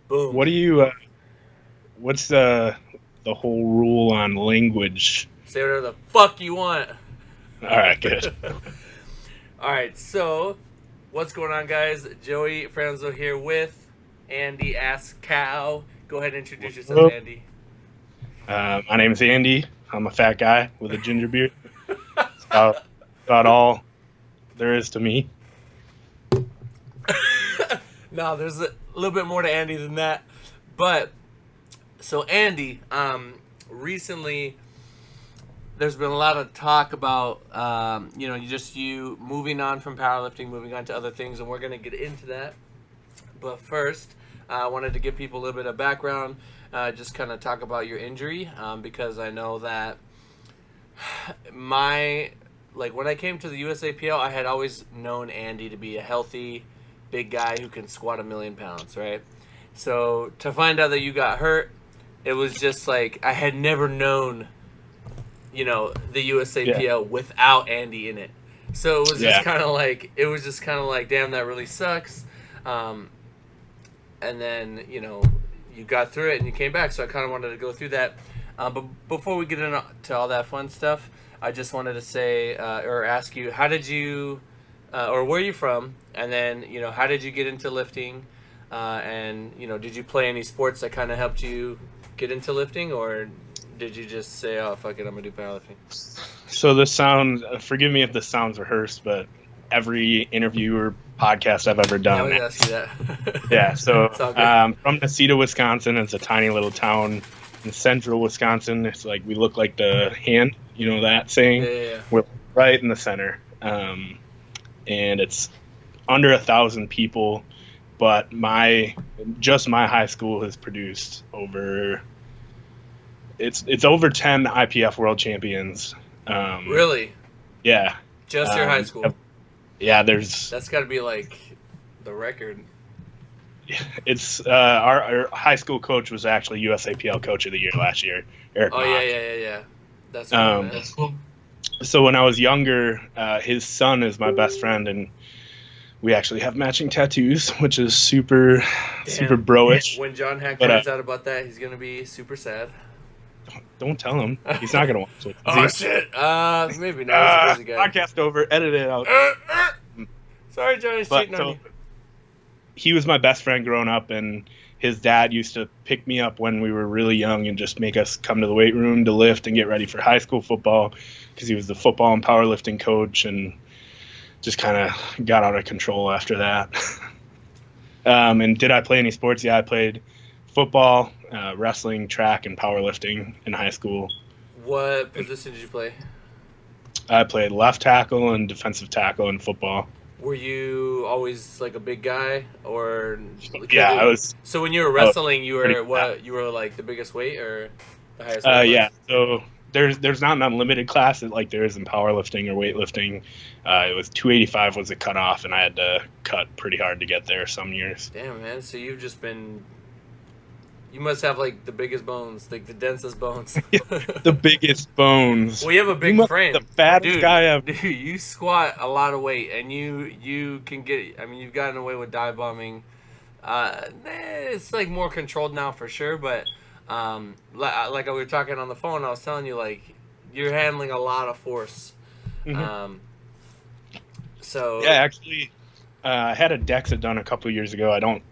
Boom. What do you? What's the whole rule on language? Say whatever the fuck you want. All right, good. All right, so what's going on, guys? Joey Franzo here with Andy Askow. Go ahead and introduce yourself, Hello. Andy. My name is Andy. I'm a fat guy with a ginger beard. That's about all there is to me. No, there's a little bit more to Andy than that. But so Andy, recently there's been a lot of talk about you moving on from powerlifting, moving on to other things, and we're gonna get into that. But first, I wanted to give people a little bit of background, just kind of talk about your injury, because I know that when I came to the USAPL, I had always known Andy to be a healthy, big guy who can squat 1,000,000 pounds, right? So to find out that you got hurt, it was just like I had never known, the USAPL without Andy in it. So it was just kind of like, damn, that really sucks. And then you got through it and you came back. So I kind of wanted to go through that. But before we get into all that fun stuff, I just wanted to say or ask you, how did you, or where are you from? And then, how did you get into lifting? And, did you play any sports that kind of helped you get into lifting? Or did you just say, oh, fuck it, I'm going to do powerlifting? So this sounds, forgive me if this sounds rehearsed, but every interview or podcast I've ever done. I always ask you that. Yeah, so from Nacita, Wisconsin. It's a tiny little town in central Wisconsin. It's like we look like the hand, that saying? Yeah. We're right in the center. And it's under 1,000 people, but my high school has produced over 10 IPF world champions. Really? Yeah. Just your high school? Yeah, that's got to be like the record. It's our high school coach was actually USAPL Coach of the Year last year, Eric. Oh, Mock. yeah. That's cool, man. That's cool. So when I was younger, his son is my best friend, and we actually have matching tattoos, which is super bro-ish. When John Hack finds out about that, he's gonna be super sad. Don't tell him. He's not gonna watch it. Oh shit! Maybe not. He's a busy guy. Podcast over. Edit it out. Sorry, Johnny's cheating on you. He was my best friend growing up, and his dad used to pick me up when we were really young and just make us come to the weight room to lift and get ready for high school football, because he was the football and powerlifting coach, and just kind of got out of control after that. And did I play any sports? Yeah, I played football, wrestling, track, and powerlifting in high school. What position did you play? I played left tackle and defensive tackle in football. Were you always like a big guy, or? Yeah, I was. So when you were wrestling, you were what? You were like the biggest weight or the highest weight? Yeah. So there's not an unlimited class like there is in powerlifting or weightlifting. It was 285 was the cutoff, and I had to cut pretty hard to get there some years. Damn, man. So you've just been. You must have like the biggest bones, like the densest bones. The biggest bones. Well, you have a big frame. The fattest guy ever. Dude, you squat a lot of weight, and you can get. I mean, you've gotten away with dive bombing. It's like more controlled now for sure, but like we were talking on the phone, I was telling you, like, you're handling a lot of force. Mm-hmm. So yeah, actually, I had a DEXA done a couple years ago. I don't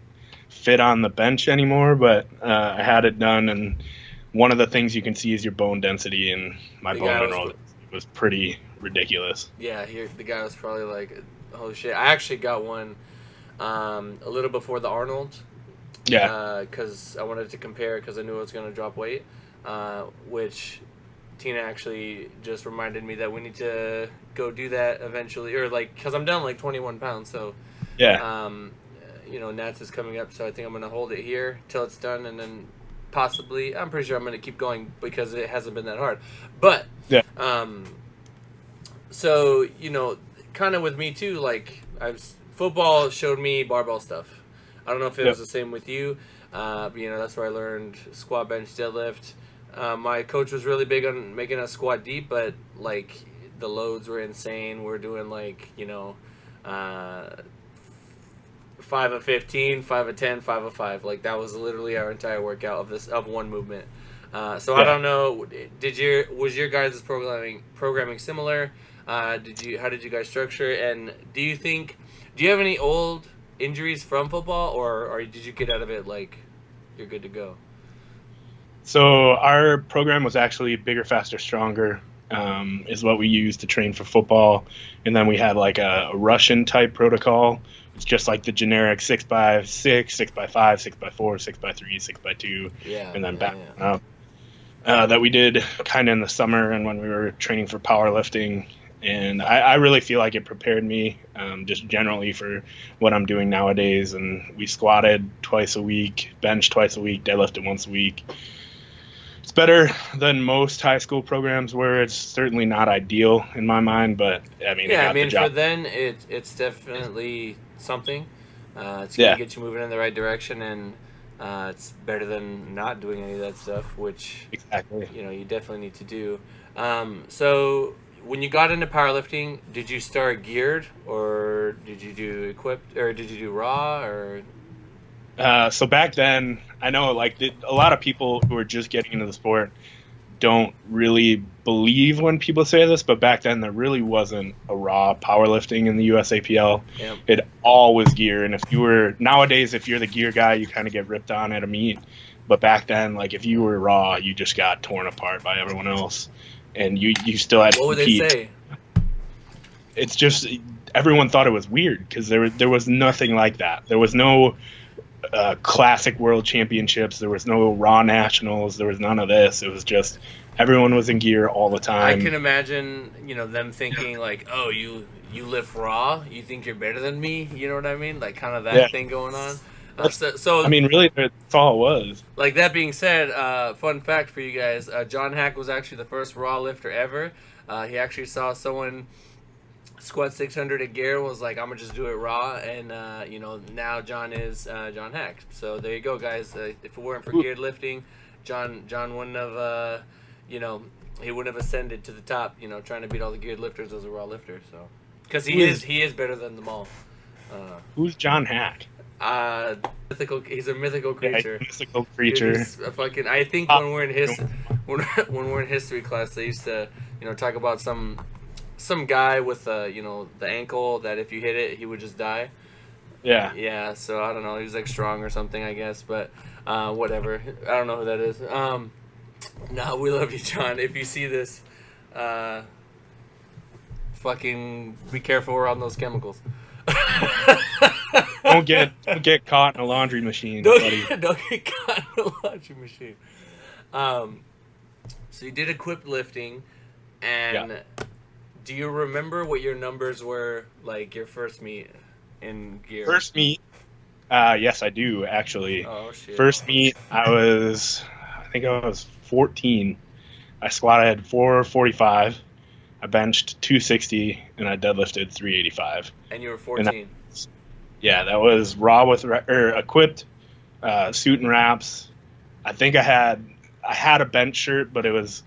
fit on the bench anymore, but I had it done, and one of the things you can see is your bone density, and my bone mineral was pretty ridiculous. Yeah, the guy was probably like, oh shit. I actually got one a little before the Arnold. Yeah. Because I wanted to compare, because I knew I was going to drop weight, which Tina actually just reminded me that we need to go do that eventually, or like, because I'm down like 21 pounds, so yeah. Nats is coming up, so I think I'm going to hold it here till it's done, and then possibly, I'm pretty sure I'm going to keep going because it hasn't been that hard. But, yeah. So, kind of with me too, like, football showed me barbell stuff. I don't know if it was the same with you, but, that's where I learned squat, bench, deadlift. My coach was really big on making us squat deep, but, like, the loads were insane. We're doing, like, 5 of 15, 5 of 10, 5 of 5. Like that was literally our entire workout of one movement. So I don't know. Was your guys' programming similar? How did you guys structure it? And do you have any old injuries from football, or did you get out of it like you're good to go? So our program was actually bigger, faster, stronger, is what we used to train for football. And then we had like a Russian type protocol. It's just like the generic 6x6, 6x5, 6x4, 6x3, 6x2, and then back up. That we did kind of in the summer and when we were training for powerlifting. And I really feel like it prepared me just generally for what I'm doing nowadays. And we squatted twice a week, benched twice a week, deadlifted once a week. It's better than most high school programs where it's certainly not ideal in my mind, but I mean, for then it's definitely something. It's going to get you moving in the right direction, and it's better than not doing any of that stuff, which you definitely need to do. So when you got into powerlifting, did you start geared, or did you do equipped, or did you do raw, or? So back then, I know like a lot of people who are just getting into the sport don't really believe when people say this, but back then there really wasn't a raw powerlifting in the USAPL. Yep. It all was gear, and nowadays if you're the gear guy, you kind of get ripped on at a meet. But back then, like if you were raw, you just got torn apart by everyone else, and you still had to compete. What would they say? It's just everyone thought it was weird because there was nothing like that. There was no classic world championships. There was no raw nationals. There was none of this. It was just everyone was in gear all the time. I can imagine, them thinking like, "Oh, you lift raw. You think you're better than me." You know what I mean? Like kind of that thing going on. So I mean, really, that's all it was. Like that being said, fun fact for you guys: John Hack was actually the first raw lifter ever. He actually saw someone squat 600 at gear, was like, I'm gonna just do it raw, and now John is John Hack. So there you go, guys. If it weren't for geared lifting, John wouldn't have he wouldn't have ascended to the top, trying to beat all the geared lifters as a raw lifter. So because he is better than them all. Who's John Hack? He's a mythical creature. Yeah, mythical creature. He's a fucking. I think when we're in history class, they used to talk about some guy with the ankle that if you hit it, he would just die. Yeah. Yeah. So I don't know. He was like strong or something, I guess. But whatever. I don't know who that is. No, we love you, John. If you see this, fucking be careful around those chemicals. Don't get caught in a laundry machine, buddy. Don't get caught in a laundry machine. So you did equipped lifting, and do you remember what your numbers were like your first meet in gear? First meet, yes, I do actually. Oh shit. First meet, I think I was 14. I squatted 445. I benched 260, and I deadlifted 385. And you were 14. That was raw equipped, suit and wraps. I think I had a bench shirt, but it was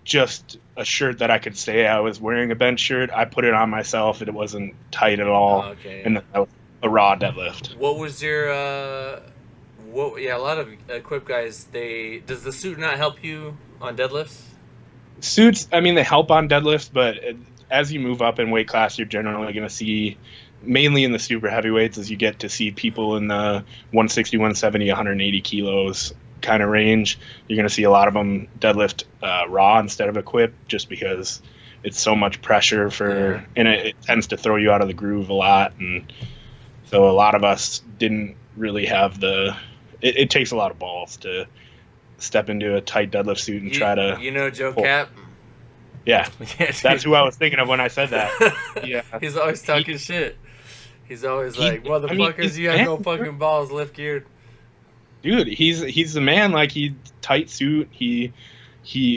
just a shirt that I could say I was wearing a bench shirt. I put it on myself, and it wasn't tight at all. Oh, okay. And that was a raw deadlift. What was your a lot of equipped guys, does the suit not help you on deadlifts? Suits, I mean, they help on deadlifts, but as you move up in weight class, you're generally going to see, mainly in the super heavyweights, as you get to see people in the 160, 170, 180 kilos kind of range, you're going to see a lot of them deadlift raw instead of equipped, just because it's so much pressure and it tends to throw you out of the groove a lot. And so a lot of us didn't really have it takes a lot of balls to step into a tight deadlift suit and try to Joe Cap. Yeah, that's who I was thinking of when I said that. Yeah, he's always talking shit. He's always like, motherfuckers, you have no fucking balls, lift geared. Dude, he's the man. Like, he tight suit. He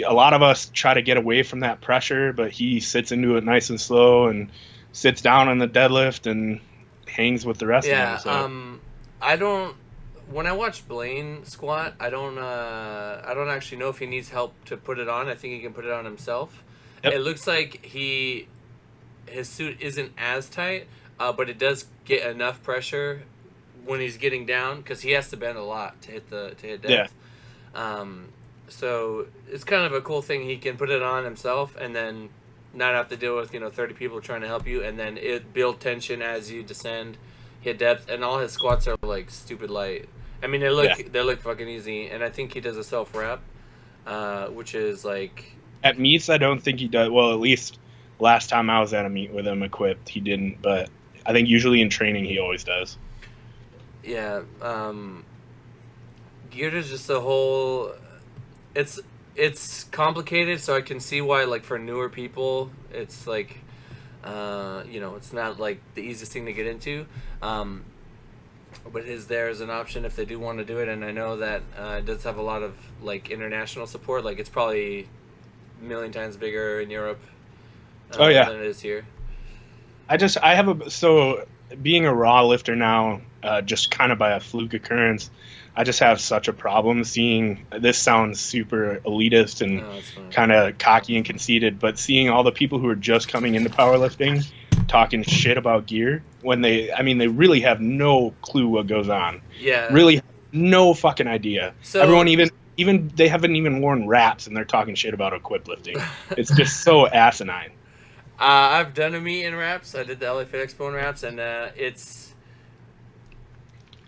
a lot of us try to get away from that pressure, but he sits into it nice and slow and sits down on the deadlift and hangs with the rest of them. So. When I watch Blaine squat, I don't actually know if he needs help to put it on. I think he can put it on himself. Yep. It looks like his suit isn't as tight, but it does get enough pressure when he's getting down, because he has to bend a lot to hit depth. Yeah. So it's kind of a cool thing. He can put it on himself and then not have to deal with 30 people trying to help you, and then it build tension as you descend, hit depth, and all his squats are like stupid light. I mean, they look fucking easy, and I think he does a self rep, which is like at meets. I don't think he does. Well, at least last time I was at a meet with him equipped, he didn't. But I think usually in training he always does. Yeah, geared is just a whole. It's complicated, so I can see why, like, for newer people, it's like, it's not like the easiest thing to get into. But it is there as an option if they do want to do it, and I know that it does have a lot of like international support. Like, it's probably a million times bigger in Europe than it is here. So being a raw lifter now, just kind of by a fluke occurrence, I just have such a problem seeing, this sounds super elitist and kind of cocky and conceited, but seeing all the people who are just coming into powerlifting talking shit about gear when they really have no clue what goes on. Yeah. Really no fucking idea. So, everyone even they haven't even worn wraps and they're talking shit about equip lifting. It's just so asinine. I've done a meet in wraps. I did the LA Fit Expo in wraps, and I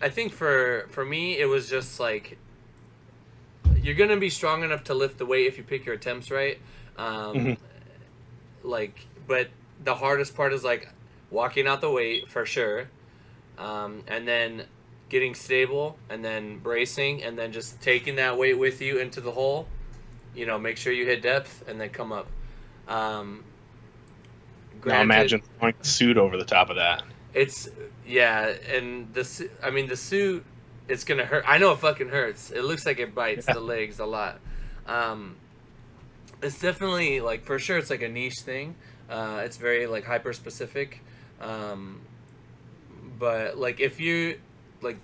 think for me, it was just like, you're going to be strong enough to lift the weight if you pick your attempts right. But the hardest part is like walking out the weight for sure. And then getting stable and then bracing and then just taking that weight with you into the hole, make sure you hit depth and then come up. Now imagine throwing a suit over the top of that. And the suit, it's gonna hurt. I know it fucking hurts. It looks like it bites the legs a lot. It's definitely like, for sure, it's like a niche thing. It's very like hyper specific. But like, if you like,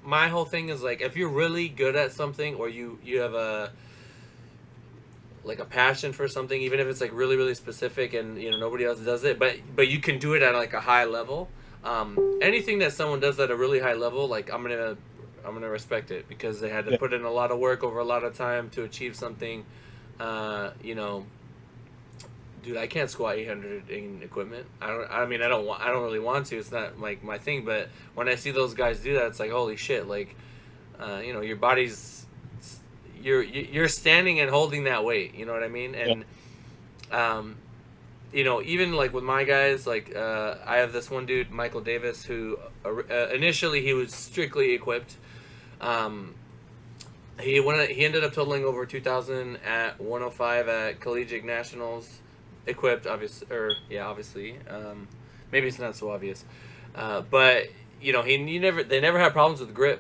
my whole thing is like, if you're really good at something, or you have a passion for something, even if it's like really, really specific and nobody else does it, but you can do it at like a high level. Anything that someone does at a really high level, like, I'm gonna respect it, because they had to put in a lot of work over a lot of time to achieve something. Dude, I can't squat 800 in equipment. I don't really want to. It's not like my thing. But when I see those guys do that, it's like, holy shit! Like, your body's, you're standing and holding that weight. You know what I mean? And even like with my guys, like I have this one dude, Michael Davis, who initially he was strictly equipped. He ended up totaling over 2,000 at 105 at collegiate nationals. Equipped, obviously. Maybe it's not so obvious, but they never had problems with grip,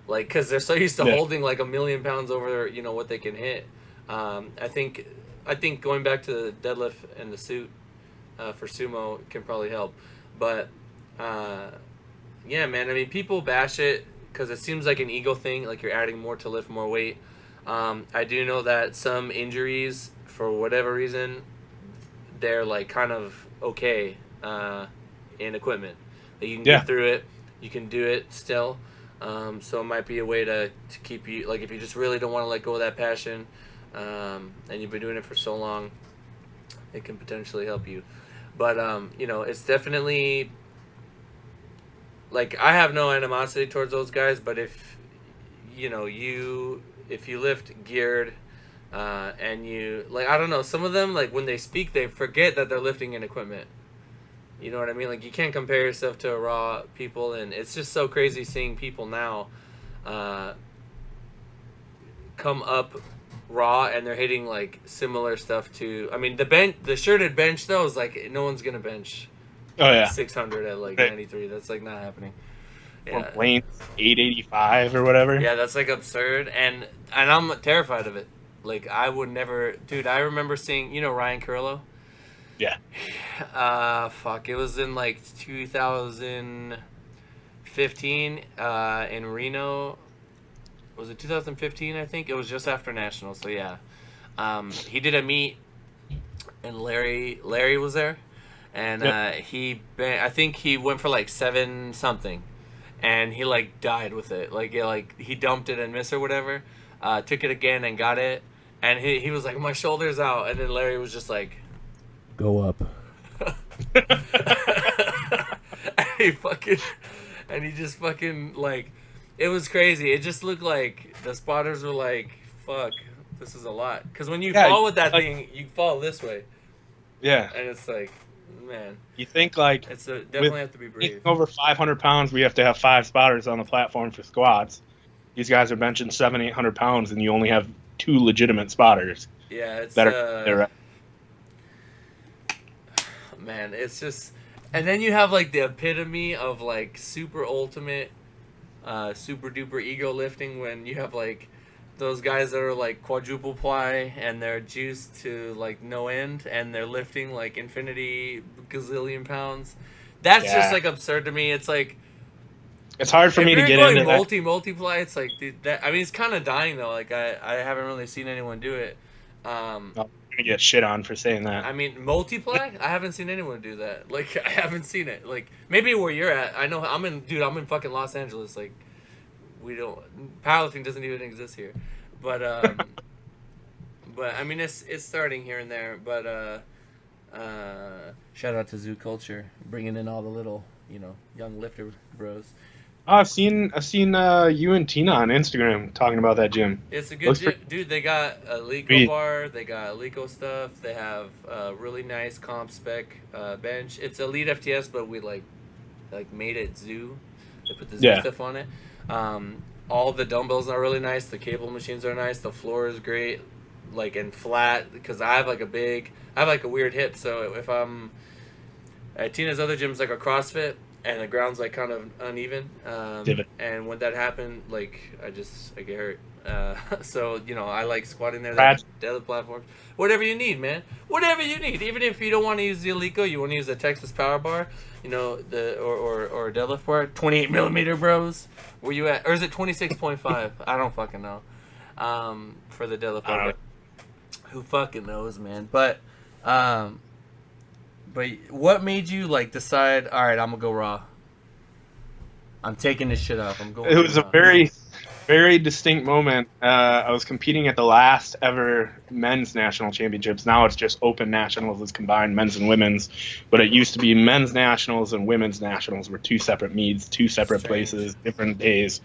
like, because they're so used to holding like 1,000,000 pounds over what they can hit. I think going back to the deadlift and the suit for sumo can probably help, but man, I mean, people bash it because it seems like an ego thing, like you're adding more to lift more weight. I do know that some injuries, for whatever reason, they're like kind of okay in equipment. That you can get through it, you can do it still. So it might be a way to keep you, like, if you just really don't want to let go of that passion, and you've been doing it for so long, it can potentially help you. But it's definitely, like, I have no animosity towards those guys, but if you lift geared, and you, like, I don't know, some of them, like, when they speak, they forget that they're lifting in equipment. You know what I mean? Like, you can't compare yourself to raw people, and it's just so crazy seeing people now come up raw, and they're hitting like similar stuff to, I mean, the shirted bench though is like, no one's gonna bench 600 at like 93. That's like not happening. Or Blaine's 885 or whatever. Yeah, that's like absurd, and I'm terrified of it. Like, I would never, dude. I remember seeing, Ryan Carrillo. Yeah. It was in like 2015 in Reno. Was it 2015? I think it was just after Nationals. So yeah, he did a meet, and Larry was there, and I think he went for like 7 something, and he like died with it. Like he dumped it and missed or whatever. Took it again and got it, and he was like, my shoulder's out, and then Larry was just like, go up. And he just fucking like, it was crazy. It just looked like the spotters were like, fuck, this is a lot. Because when you fall with that thing, you fall this way. Yeah. And it's like, man. You think like it's definitely have to be brave. Over 500 pounds, we have to have 5 spotters on the platform for squats. These guys are benching 700-800 pounds, and you only have 2 legitimate spotters. Yeah, it's man, it's just, and then you have like the epitome of like super ultimate, super duper ego lifting when you have like those guys that are like quadruple ply and they're juiced to like no end and they're lifting like infinity gazillion pounds. That's just like absurd to me. It's like, it's hard for me to get into multiply. It's like, dude, that, I mean, it's kind of dying though. Like I haven't really seen anyone do it. I'm gonna get shit on for saying that. I mean, multiply? I haven't seen anyone do that. Like, I haven't seen it. Like, maybe where you're at. I know I'm in fucking Los Angeles. Like, we don't, powerlifting doesn't even exist here. But but I mean, it's starting here and there. But shout out to Zoo Culture, bringing in all the little, young lifter bros. Oh, I've seen you and Tina on Instagram talking about that gym. It's a good gym. Dude, they got a Lico bar, they got Lico stuff, they have a really nice comp spec bench. It's Elite FTS, but we like made it Zoo. They put the Zoo stuff on it. All the dumbbells are really nice, the cable machines are nice, the floor is great, like, and flat, because I have like a weird hip, so if I'm at Tina's other gym's like a CrossFit, and the ground's like kind of uneven, and when that happened, like I get hurt. So I like squatting there, the other platforms, whatever you need, man, whatever you need. Even if you don't want to use the Alico, you want to use the Texas Power Bar, or a deadlift bar, 28 millimeter, bros. Where you at? Or is it 26.5? I don't fucking know. For the deadlift bar, who fucking knows, man? But what made you like decide, all right, I'm gonna go raw? I'm taking this shit off. I'm going. It was a very, very distinct moment. I was competing at the last ever men's national championships. Now it's just open nationals. It's combined men's and women's. But it used to be men's nationals and women's nationals were 2 separate meets, 2 separate places, different days.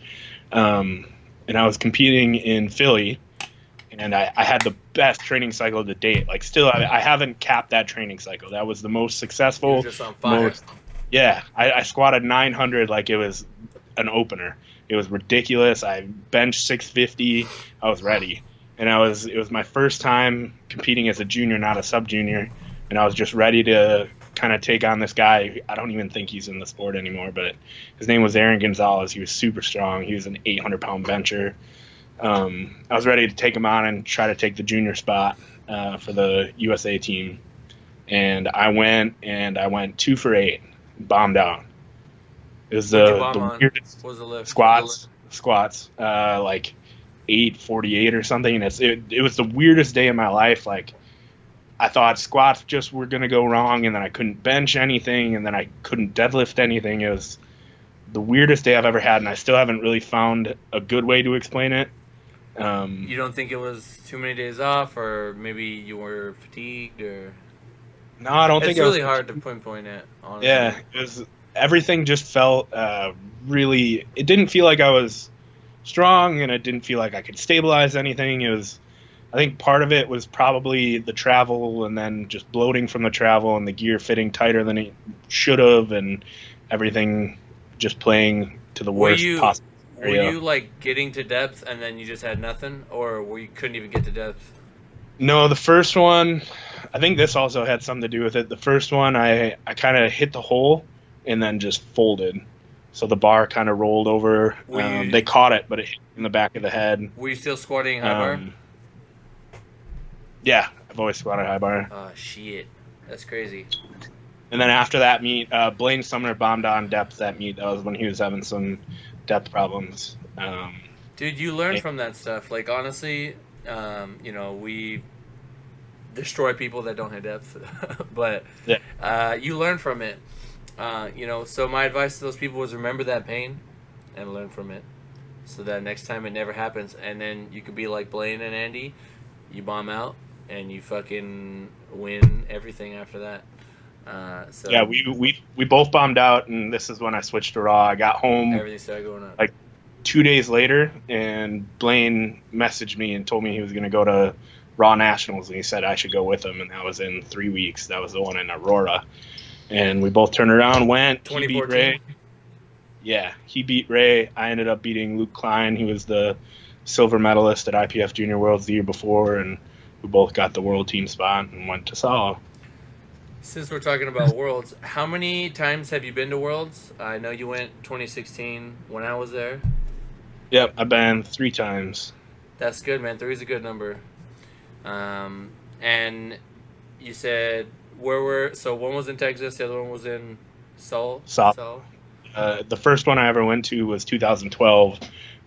And I was competing in Philly. And I had the best training cycle to date. Like, still, I haven't capped that training cycle. That was the most successful. You're just on fire. I squatted 900 like it was an opener. It was ridiculous. I benched 650. I was ready. And it was my first time competing as a junior, not a sub-junior. And I was just ready to kind of take on this guy. I don't even think he's in the sport anymore, but his name was Aaron Gonzalez. He was super strong. He was an 800-pound bencher. I was ready to take him on and try to take the junior spot for the USA team. And I went 2 for 8, bombed out. It was the weirdest squats, like 848 or something. And it was the weirdest day of my life. Like, I thought squats just were going to go wrong, and then I couldn't bench anything, and then I couldn't deadlift anything. It was the weirdest day I've ever had, and I still haven't really found a good way to explain it. You don't think it was too many days off, or maybe you were fatigued, or? No, I don't think it's really hard to pinpoint it, honestly. Yeah, everything just felt really. It didn't feel like I was strong, and it didn't feel like I could stabilize anything. I think part of it was probably the travel, and then just bloating from the travel, and the gear fitting tighter than it should have, and everything just playing to the worst possible. Were you like getting to depth and then you just had nothing, or you couldn't even get to depth? No, the first one, I think this also had something to do with it. The first one, I kind of hit the hole and then just folded. So the bar kind of rolled over. They caught it, but it hit in the back of the head. Were you still squatting high bar? Yeah, I've always squatted high bar. Oh, shit. That's crazy. And then after that meet, Blaine Sumner bombed on depth that meet. That was when he was having some depth problems. Dude, you learn from that stuff. Like, honestly, we destroy people that don't have depth, but you learn from it. So my advice to those people was remember that pain. and learn from it, so that next time it never happens. And then you could be like Blaine and Andy, you bomb out and you fucking win everything after that. So yeah, we both bombed out, and this is when I switched to Raw. I got home everything started going up. like 2 days later, and Blaine messaged me and told me he was going to go to Raw Nationals, and he said I should go with him, and that was in 3 weeks. That was the one in Aurora, and we both turned around, went. He beat Ray. Yeah, he beat Ray. I ended up beating Luke Klein. He was the silver medalist at IPF Junior Worlds the year before, and we both got the world team spot and went to Solo. Since we're talking about Worlds, how many times have you been to Worlds? I know you went 2016 when I was there. Yep, I've been 3 times. That's good, man. 3 is a good number. And you said so one was in Texas, the other one was in Seoul? Seoul. The first one I ever went to was 2012,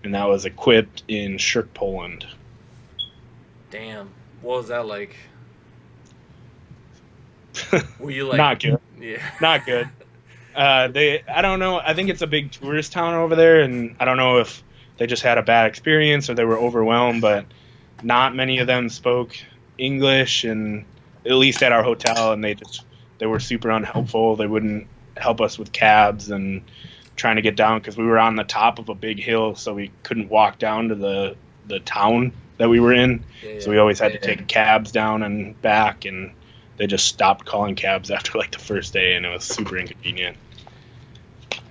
and that was equipped in Shirk, Poland. Damn. What was that like? Were you like not good? Yeah, not good. I don't know. I think it's a big tourist town over there, and I don't know if they just had a bad experience or they were overwhelmed. But not many of them spoke English, and at least at our hotel, and they were super unhelpful. They wouldn't help us with cabs and trying to get down because we were on the top of a big hill, so we couldn't walk down to the town that we were in. Yeah, so we always had to take cabs down and back, and they just stopped calling cabs after like the first day, and it was super inconvenient.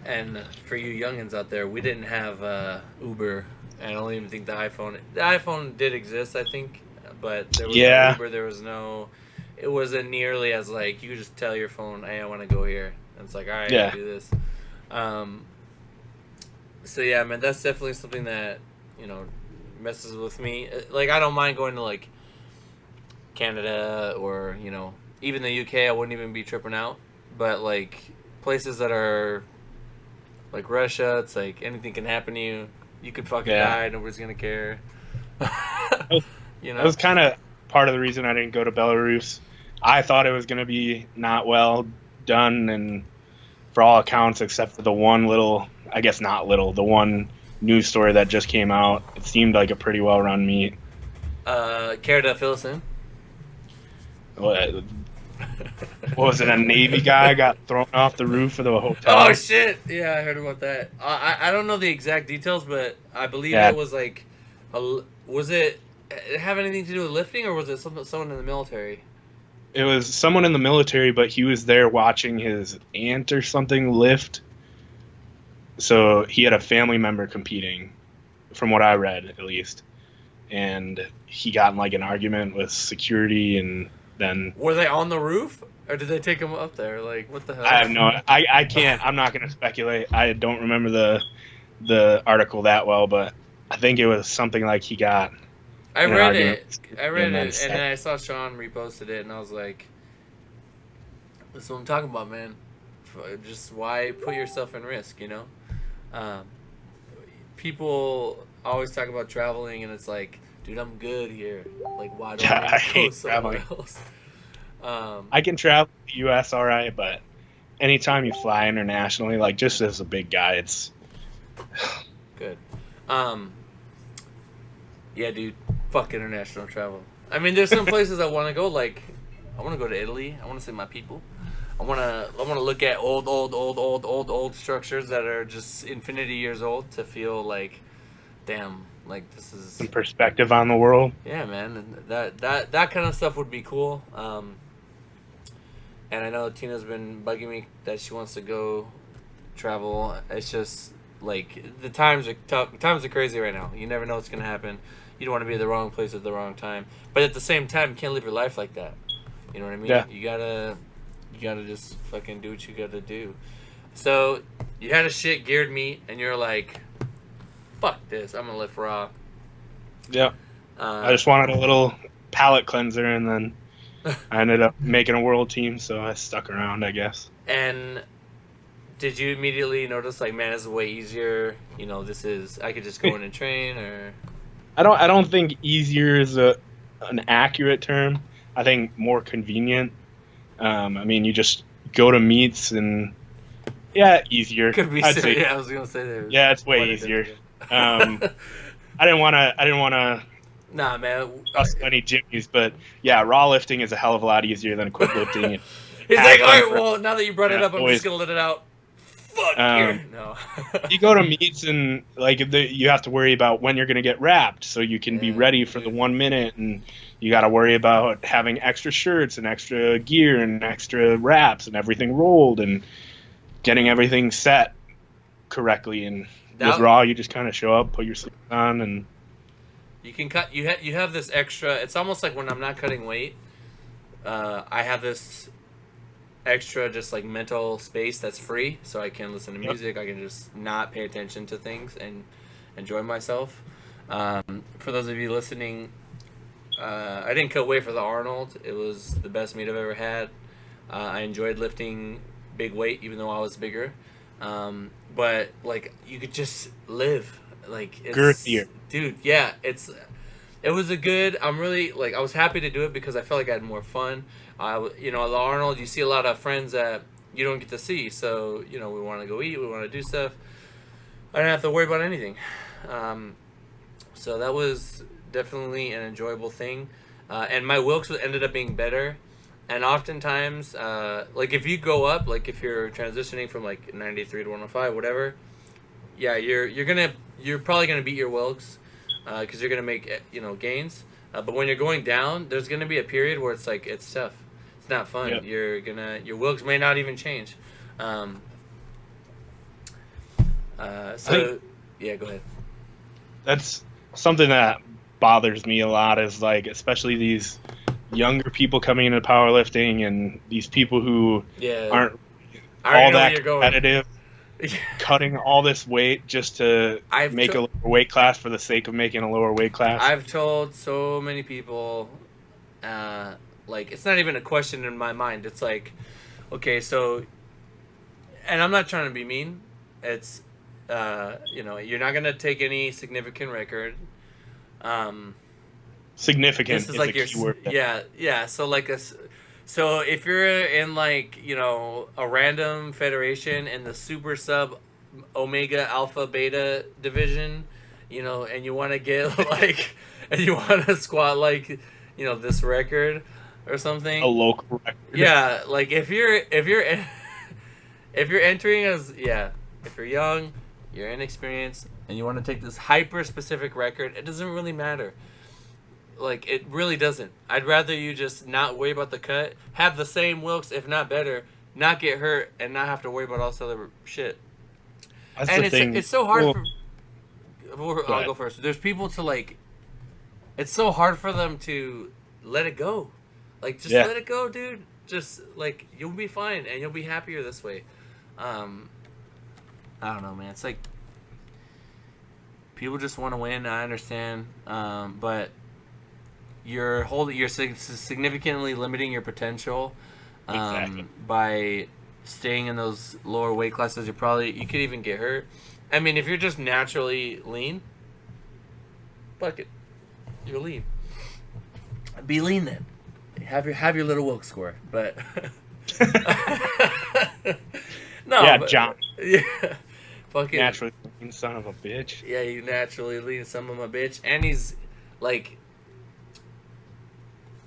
And for you youngins out there, we didn't have Uber. I don't even think the iPhone did exist, I think, but there was no Uber. There was no. It wasn't nearly as like you could just tell your phone, "Hey, I want to go here." And it's like, all right, I'll do this. So yeah, man, that's definitely something that messes with me. Like I don't mind going to like Canada or even the UK. I wouldn't even be tripping out. But like places that are like Russia, it's like anything can happen to you. You could fucking die. Nobody's gonna care. That was kind of part of the reason I didn't go to Belarus. I thought it was gonna be not well done, and for all accounts, except for the one little, I guess not little, the one news story that just came out, it seemed like a pretty well run meet. Care to fill us in? What was it? A Navy guy got thrown off the roof of the hotel. Oh shit! Yeah, I heard about that. I don't know the exact details, but I believe it was like, was it have anything to do with lifting, or was it someone in the military? It was someone in the military, but he was there watching his aunt or something lift. So he had a family member competing, from what I read at least, and he got in like an argument with security, and then were they on the roof, or did they take him up there? Like, what the hell? I have no. I can't. I'm not going to speculate. I don't remember the article that well, but I think it was something like he got. I read it, and then I saw Sean reposted it, and I was like, "That's what I'm talking about, man. Just why put yourself in risk, People always talk about traveling, and it's like, dude, I'm good here. Like, why don't I go somewhere else? I can travel the U.S. all right, but anytime you fly internationally, like just as a big guy, it's good. Yeah, dude. Fuck international travel. I mean, there's some places I want to go. Like, I want to go to Italy. I want to see my people. I want to look at old structures that are just infinity years old to feel like, damn, like this is some perspective on the world. Yeah, man, and that kind of stuff would be cool. And I know Tina's been bugging me that she wants to go travel. It's just like the times are tough. Times are crazy right now. You never know what's gonna happen. You don't want to be at the wrong place at the wrong time. But at the same time, you can't live your life like that. You know what I mean? Yeah. You gotta just fucking do what you gotta do. So you had a shit geared meet, and you're like, fuck this, I'm gonna lift raw. Yeah. I just wanted a little palate cleanser, and then I ended up making a world team, so I stuck around, I guess. And did you immediately notice, like, man, this is way easier? I could just go in and train, or... I don't think easier is an accurate term. I think more convenient. I mean, you just go to meets and Yeah, easier. Could be. I'd say. Yeah, I was gonna say that. Yeah, it's way Quite easier. identical. I didn't want to. I didn't want to Nah, man. trust any jimmies, but yeah, raw lifting is a hell of a lot easier than equip lifting. And He's have like, all fun right, for- well, now that you brought it up, I'm always- just gonna let it out. Fuck Um, no. You go to meets and like you have to worry about when you're going to get wrapped, so you can be Yeah, ready for the 1 minute, and you got to worry about having extra shirts and extra gear and extra wraps and everything rolled and getting everything set correctly. And That- with raw, you just kind of show up, put your sleeves on, and You can cut. You have this extra. It's almost like when I'm not cutting weight. I have this extra, just like mental space that's free, so I can listen to music. I can just not pay attention to things and enjoy myself. For those of you listening, I didn't cut weight for the Arnold. It was the best meet I've ever had. I enjoyed lifting big weight, even though I was bigger. But like you could just live. Like it's, girthier. dude. Yeah, it was a good. I'm really like I was happy to do it because I felt like I had more fun. You know, at the Arnold, you see a lot of friends that you don't get to see. So you know, we want to go eat, we want to do stuff. I didn't have to worry about anything. So that was definitely an enjoyable thing. And my Wilks ended up being better. And oftentimes, like if you go up, like if you're transitioning from like 93 to 105, whatever, yeah, you're probably gonna beat your Wilks because you're gonna make gains. But when you're going down, there's gonna be a period where it's like it's tough. It's not fun. Yep. Your Wilks may not even change. Yeah, go ahead. That's something that bothers me a lot. Is like especially these younger people coming into powerlifting and these people who Yeah, aren't I already all know where that you're going. competitive, cutting all this weight just to make a lower weight class for the sake of making a lower weight class. I've told so many people, like, it's not even a question in my mind. It's like, okay, so, and I'm not trying to be mean. It's, you're not going to take any significant record. Significant This is is like a key word. yeah. So like so if you're in like a random federation in the super sub omega alpha beta division, and you want to get like and you want to squat like this record or something. A local record. Yeah, like if you're entering as if you're young, you're inexperienced, and you want to take this hyper specific record, it doesn't really matter. Like, it really doesn't. I'd rather you just not worry about the cut, have the same Wilks, if not better, not get hurt, and not have to worry about all this other shit. That's And the thing. it's so hard Well, I'll go first. There's people to, like, it's so hard for them to let it go. Like, just let it go, dude. Just, like, you'll be fine, and you'll be happier this way. I don't know, man. It's like, people just want to win, I understand, but you're significantly limiting your potential Exactly. by staying in those lower weight classes. You could even get hurt. I mean, if you're just naturally lean, fuck it, you're lean. Be lean then. Have your little Wilk score, but no. Yeah, but, John. Yeah, fucking Naturally, son of a bitch. yeah, you naturally lean some of my bitch, and he's like,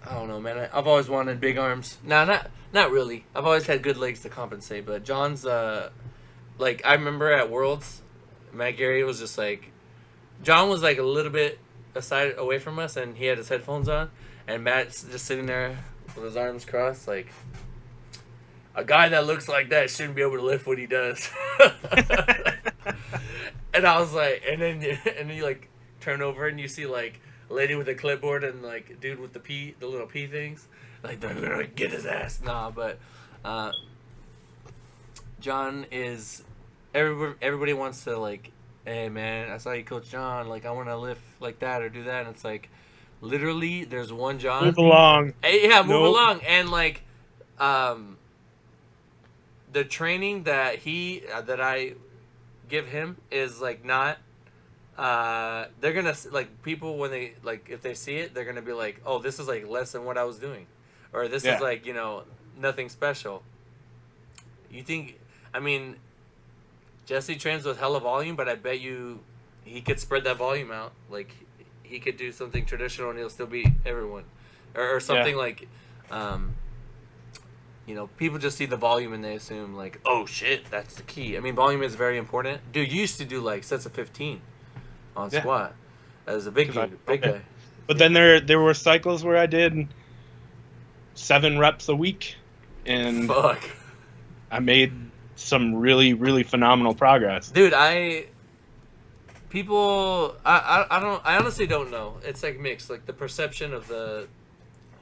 I don't know, man. I've always wanted big arms. Nah, not really. I've always had good legs to compensate, but John's like I remember at Worlds, Matt Gary was just like, John was like a little bit aside away from us, and he had his headphones on, and Matt's just sitting there with his arms crossed, like, a guy that looks like that shouldn't be able to lift what he does. And I was like, and then you like turn over and you see like a lady with a clipboard and like a dude with the little P things, like they're gonna get his ass. Nah, but John is everybody wants to like, hey man, I saw you coach John, like I want to lift like that or do that, and it's like literally there's one John. Move along. Hey, yeah, move Nope. along, and like the training that I give him is like not they're gonna like people when they like if they see it they're gonna be like, oh, this is like less than what I was doing, or this is like nothing special. You think, I mean, Jesse trains with hella volume, but I bet you he could spread that volume out. Like he could do something traditional and he'll still beat everyone, or something like, people just see the volume and they assume like, oh shit, that's the key. I mean, volume is very important. Dude, you used to do like sets of 15 on squat as a big guy. But then there were cycles where I did 7 reps a week, and I made some really, really phenomenal progress. Dude, I honestly don't know. It's like mixed, like the perception of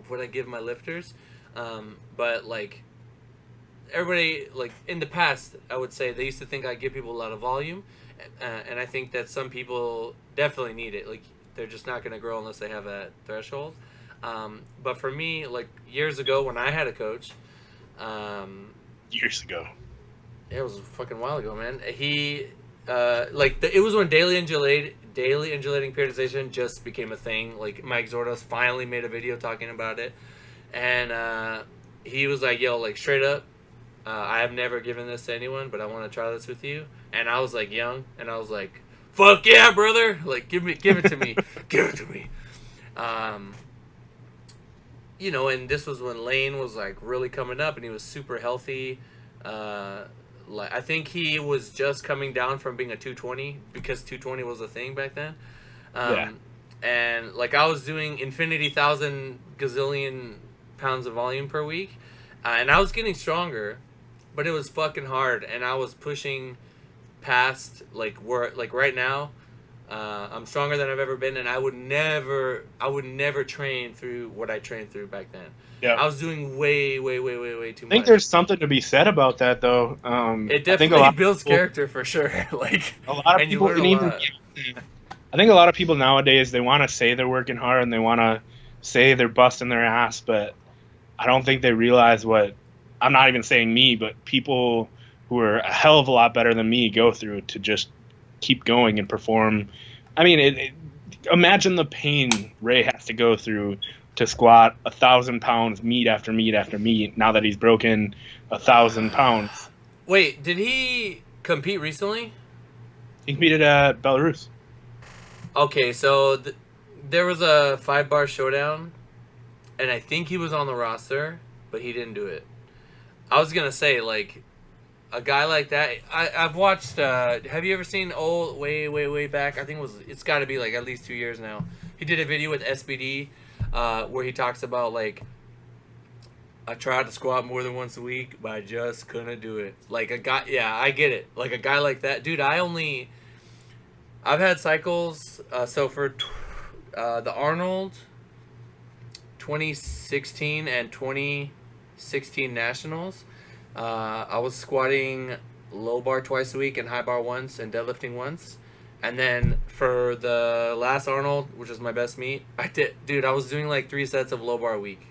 what I give my lifters. But like everybody, like in the past, I would say they used to think I give people a lot of volume, and I think that some people definitely need it. Like they're just not going to grow unless they have that threshold. But for me, like years ago when I had a coach, years ago, it was a fucking while ago, man. He it was when daily undulating periodization just became a thing. Like Mike Zordos finally made a video talking about it, and he was like, "Yo, like straight up, I have never given this to anyone, but I want to try this with you." And I was like young, and I was like, "Fuck yeah, brother! Like give it to me, give it to me." And this was when Lane was like really coming up, and he was super healthy. I think he was just coming down from being a 220 because 220 was a thing back then. And like I was doing infinity 1,000 gazillion pounds of volume per week, and I was getting stronger, but it was fucking hard, and I was pushing past like right now. I'm stronger than I've ever been, and I would never train through what I trained through back then. Yeah, I was doing way too much. I think there's something to be said about that, though. It definitely builds character for sure. Like a lot of people can even. I think a lot of people nowadays, they want to say they're working hard and they want to say they're busting their ass, but I don't think they realize what. I'm not even saying me, but people who are a hell of a lot better than me go through to just keep going and perform. I mean, imagine the pain Ray has to go through to squat 1,000 pounds meet after meet after meet now that he's broken 1,000 pounds. Wait, did he compete recently? He competed at Belarus. Okay, so there was a 5-bar showdown, and I think he was on the roster, but he didn't do it. I was going to say, like, a guy like that, I've watched, have you ever seen way back? I think it's got to be like at least 2 years now. He did a video with SBD where he talks about like, I tried to squat more than once a week, but I just couldn't do it. Like a guy, yeah, I get it. Like a guy like that, dude. I've had cycles. So for the Arnold 2016 and 2016 Nationals, I was squatting low bar twice a week and high bar once and deadlifting once. And then for the last Arnold, which was my best meet, I was doing like 3 sets of low bar a week.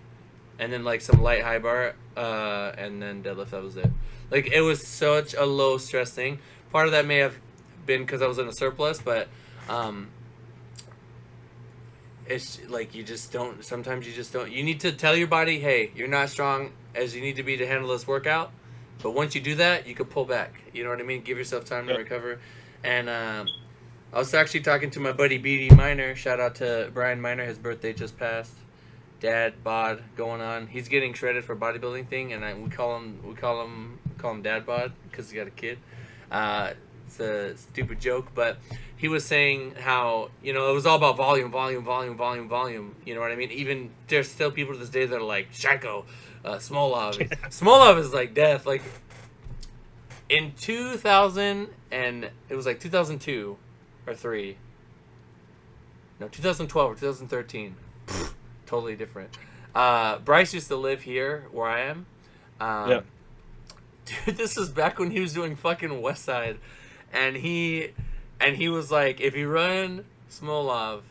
And then like some light high bar, and then deadlift, that was it. Like it was such a low stress thing. Part of that may have been because I was in a surplus, but it's like sometimes you just don't. You need to tell your body, hey, you're not strong as you need to be to handle this workout. But once you do that, you can pull back. You know what I mean? Give yourself time to recover. And I was actually talking to my buddy B.D. Miner. Shout out to Brian Miner. His birthday just passed. Dad bod going on. He's getting shredded for bodybuilding thing, and we call him Dad bod because he got a kid. It's a stupid joke, but he was saying how it was all about volume. You know what I mean? Even there's still people to this day that are like Shaco, Smolov. Smolov is like death. Like in 2000 and it was like 2002 or 3. No, 2012 or 2013. Totally different. Bryce used to live here where I am. Dude, this is back when he was doing fucking West Side, and he was like, if you run Smolov,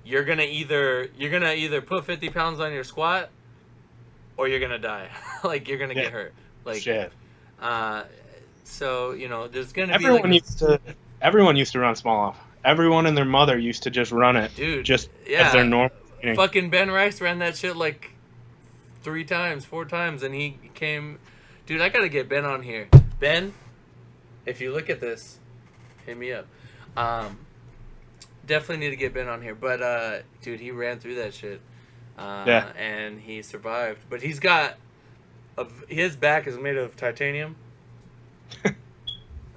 you're gonna either put 50 pounds on your squat, or you're gonna die. Like you're gonna get hurt. Like shit. So there's gonna everyone used to run Smolov. Everyone and their mother used to just run it, dude. Just as their normal. Fucking Ben Rice ran that shit like 4 times, and he came. Dude, I gotta get Ben on here. Ben, if you look at this, hit me up. Definitely need to get Ben on here, but dude, he ran through that shit, Yeah. and he survived. But he's got his back is made of titanium, and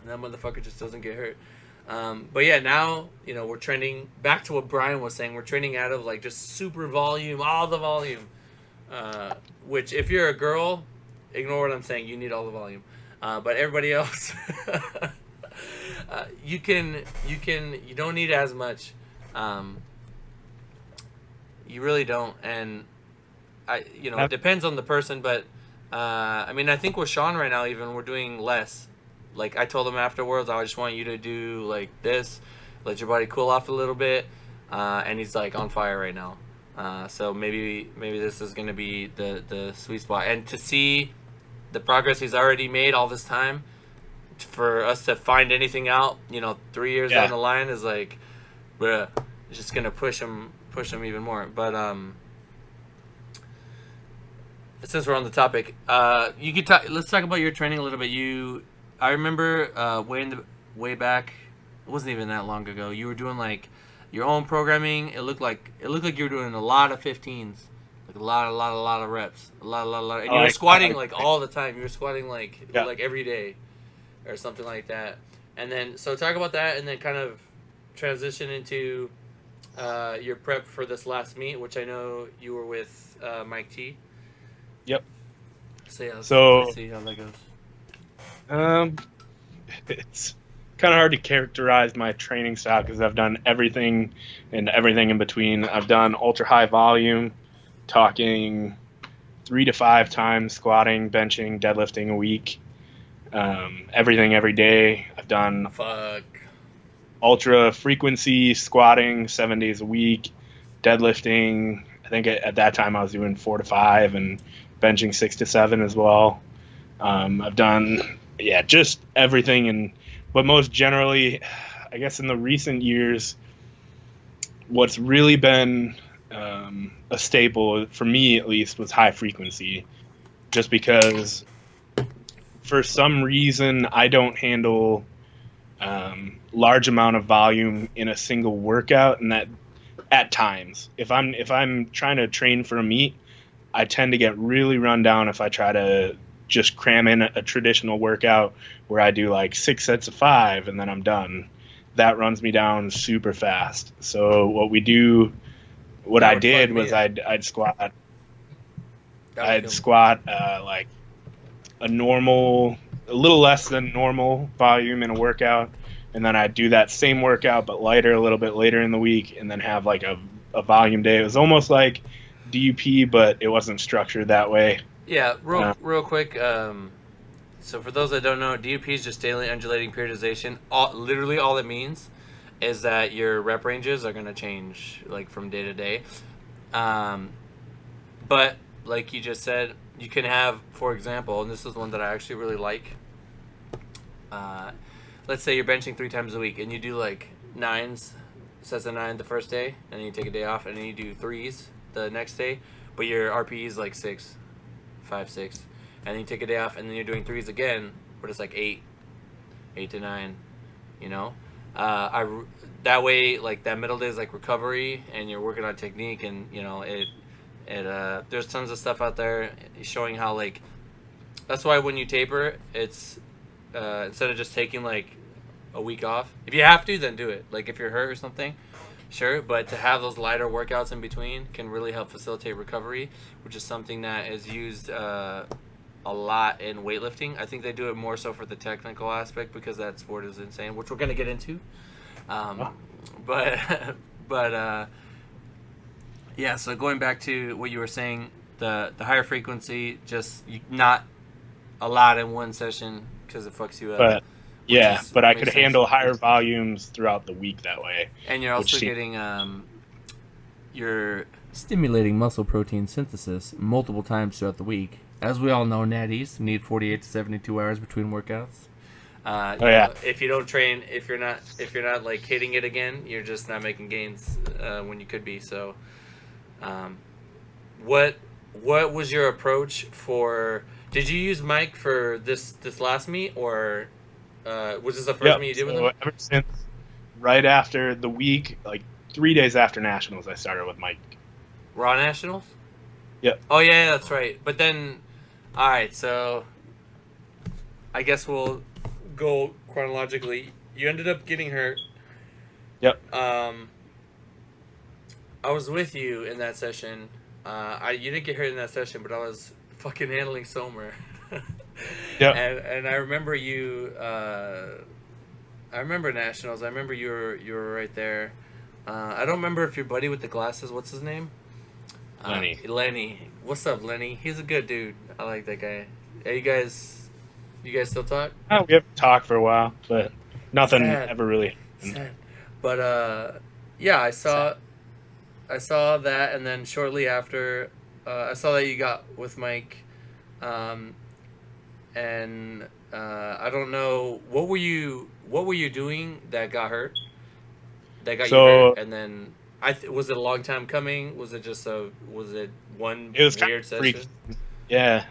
that motherfucker just doesn't get hurt. But yeah, now we're trending back to what Brian was saying. We're trending out of like just super volume, all the volume. Which if you're a girl, ignore what I'm saying. You need all the volume. But everybody else. You don't need as much. You really don't, and it depends on the person, but I mean, I think with Sean right now, even we're doing less. Like I told him afterwards, I just want you to do like this, let your body cool off a little bit, and he's like on fire right now. So maybe this is gonna be the sweet spot, and to see the progress he's already made all this time. For us to find anything out, 3 years down the line is like, bruh, it's just gonna push him even more. But since we're on the topic, you could let's talk about your training a little bit. I remember way back, it wasn't even that long ago. You were doing like your own programming. It looked like you were doing a lot of 15s, like a lot of reps, a lot, and you were squatting like all the time. You were squatting like every day. Or something like that. And then, so talk about that and then kind of transition into your prep for this last meet, which I know you were with Mike T. Yep. So yeah, let's see how that goes. It's kind of hard to characterize my training style because I've done everything and everything in between. I've done ultra high volume, talking 3 to 5 times squatting, benching, deadlifting a week. Everything every day. I've done ultra frequency squatting 7 days a week, deadlifting. I think at that time I was doing 4 to 5 and benching 6 to 7 as well. I've done just everything, but most generally, I guess in the recent years, what's really been a staple for me at least was high frequency, just because. For some reason, I don't handle large amount of volume in a single workout, and that at times, if I'm trying to train for a meet, I tend to get really run down if I try to just cram in a traditional workout where I do like 6 sets of 5 and then I'm done. That runs me down super fast. So what I did was I'd squat. I'd squat like a little less than normal volume in a workout, and then I'd do that same workout but lighter a little bit later in the week, and then have like a volume day. It was almost like DUP, but it wasn't structured that way. Yeah, real quick. So for those that don't know, DUP is just daily undulating periodization. Literally all it means is that your rep ranges are going to change like from day to day. But like you just said, you can have, for example, and this is one that I actually really like. Let's say you're benching 3 times a week and you do like 9s, sets of 9 the first day, and then you take a day off, and then you do 3s the next day, but your RPE is like 5, 6, and then you take a day off, and then you're doing 3s again, but it's like 8 to 9, that way, like that middle day is like recovery, and you're working on technique, and there's tons of stuff out there showing how, like, that's why when you taper, it's instead of just taking like a week off, if you have to, then do it. Like if you're hurt or something, sure, but to have those lighter workouts in between can really help facilitate recovery, which is something that is used a lot in weightlifting. I think they do it more so for the technical aspect because that sport is insane, which we're going to get into. Yeah, so going back to what you were saying, the higher frequency, just not a lot in one session because it fucks you up. But I could handle higher volumes throughout the week that way. And you're also getting you're stimulating muscle protein synthesis multiple times throughout the week. As we all know, natties need 48 to 72 hours between workouts. If you don't train, if you're not like hitting it again, you're just not making gains when you could be. So, what was your approach for? Did you use Mike for this last meet, or Was this the first meet you did with him? Ever since, right after the week, like 3 days after Nationals, I started with Mike. Raw Nationals? Yep. Oh, yeah, that's right. But then, all right, so I guess we'll go chronologically. You ended up getting hurt. Yep. I was with you in that session. You didn't get hurt in that session, but I was fucking handling Somer. Yeah. And I remember you. I remember Nationals. I remember you were right there. I don't remember if your buddy with the glasses. What's his name? Lenny. Lenny. What's up, Lenny? He's a good dude. I like that guy. Hey, you guys still talk? Oh, we haven't talked for a while, but nothing Sad. ever really. Sad. But yeah, I saw that, and then shortly after, I saw that you got with Mike, and I don't know what were you doing that got hurt, you hurt, and then was it a long time coming? Was it just one It was weird kind of session? Yeah,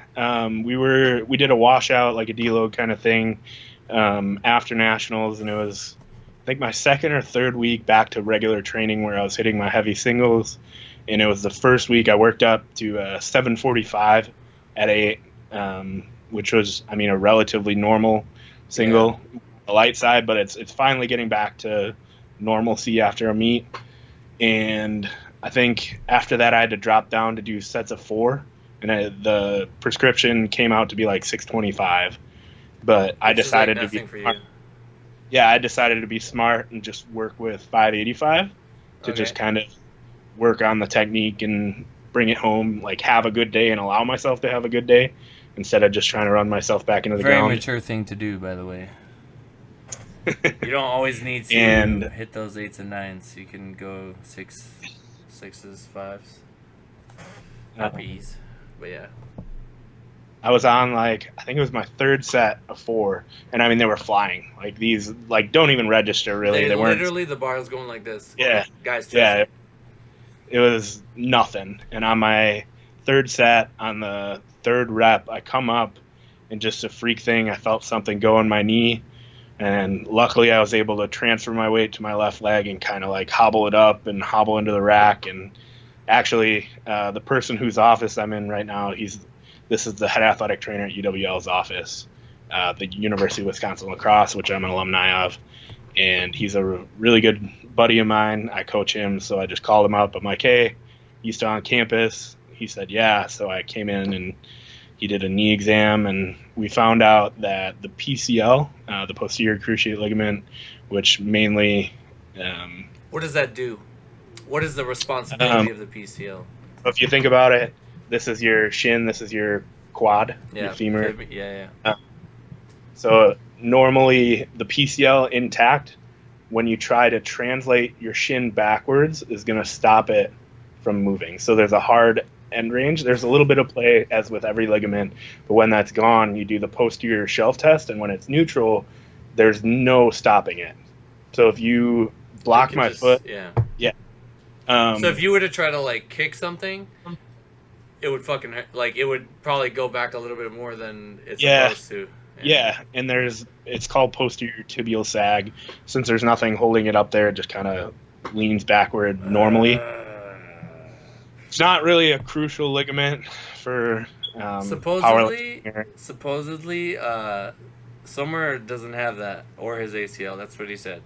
we did a washout, like a deload kind of thing, after Nationals, and it was, I think, my second or third week back to regular training where I was hitting my heavy singles, and it was the first week I worked up to 745 at 8, which was, I mean, a relatively normal single, the light side, but it's finally getting back to normalcy after a meet. And I think after that I had to drop down to do sets of 4, and the prescription came out to be like 625, but I decided to be smart. Yeah, I decided to be smart and just work with 585 to just kind of work on the technique and bring it home, like have a good day and allow myself to have a good day instead of just trying to run myself back into the ground. Very mature thing to do, by the way. You don't always need to hit those 8s and 9s. You can go 6s, 5s, B's. But yeah, I was on, like, I think it was my third set of 4, and I mean, they were flying. Like, these, like, don't even register, really. They weren't. Literally, the bar was going like this. Yeah. Guys, yeah. It was nothing. And on my third set, on the third rep, I come up, and just a freak thing, I felt something go in my knee. And luckily, I was able to transfer my weight to my left leg and kind of, like, hobble it up and hobble into the rack. And actually, the person whose office I'm in right now, this is the head athletic trainer at UWL's office, the University of Wisconsin Lacrosse, which I'm an alumni of. And he's a really good buddy of mine. I coach him, so I just called him up. I'm like, hey, you still on campus? He said, yeah. So I came in and he did a knee exam, and we found out that the PCL, the posterior cruciate ligament, which mainly... what does that do? What is the responsibility of the PCL? If you think about it, this is your shin, this is your quad, your femur. Yeah. So normally the PCL intact, when you try to translate your shin backwards, is going to stop it from moving. So there's a hard end range. There's a little bit of play, as with every ligament, but when that's gone, you do the posterior shelf test, and when it's neutral, there's no stopping it. So if you block my foot... Yeah. So if you were to try to, like, kick something, it would fucking, like, it would probably go back a little bit more than it's supposed to. Yeah, and it's called posterior tibial sag. Since there's nothing holding it up there, it just kind of leans backward normally. It's not really a crucial ligament for supposedly, Sommer doesn't have that, or his ACL. That's what he said.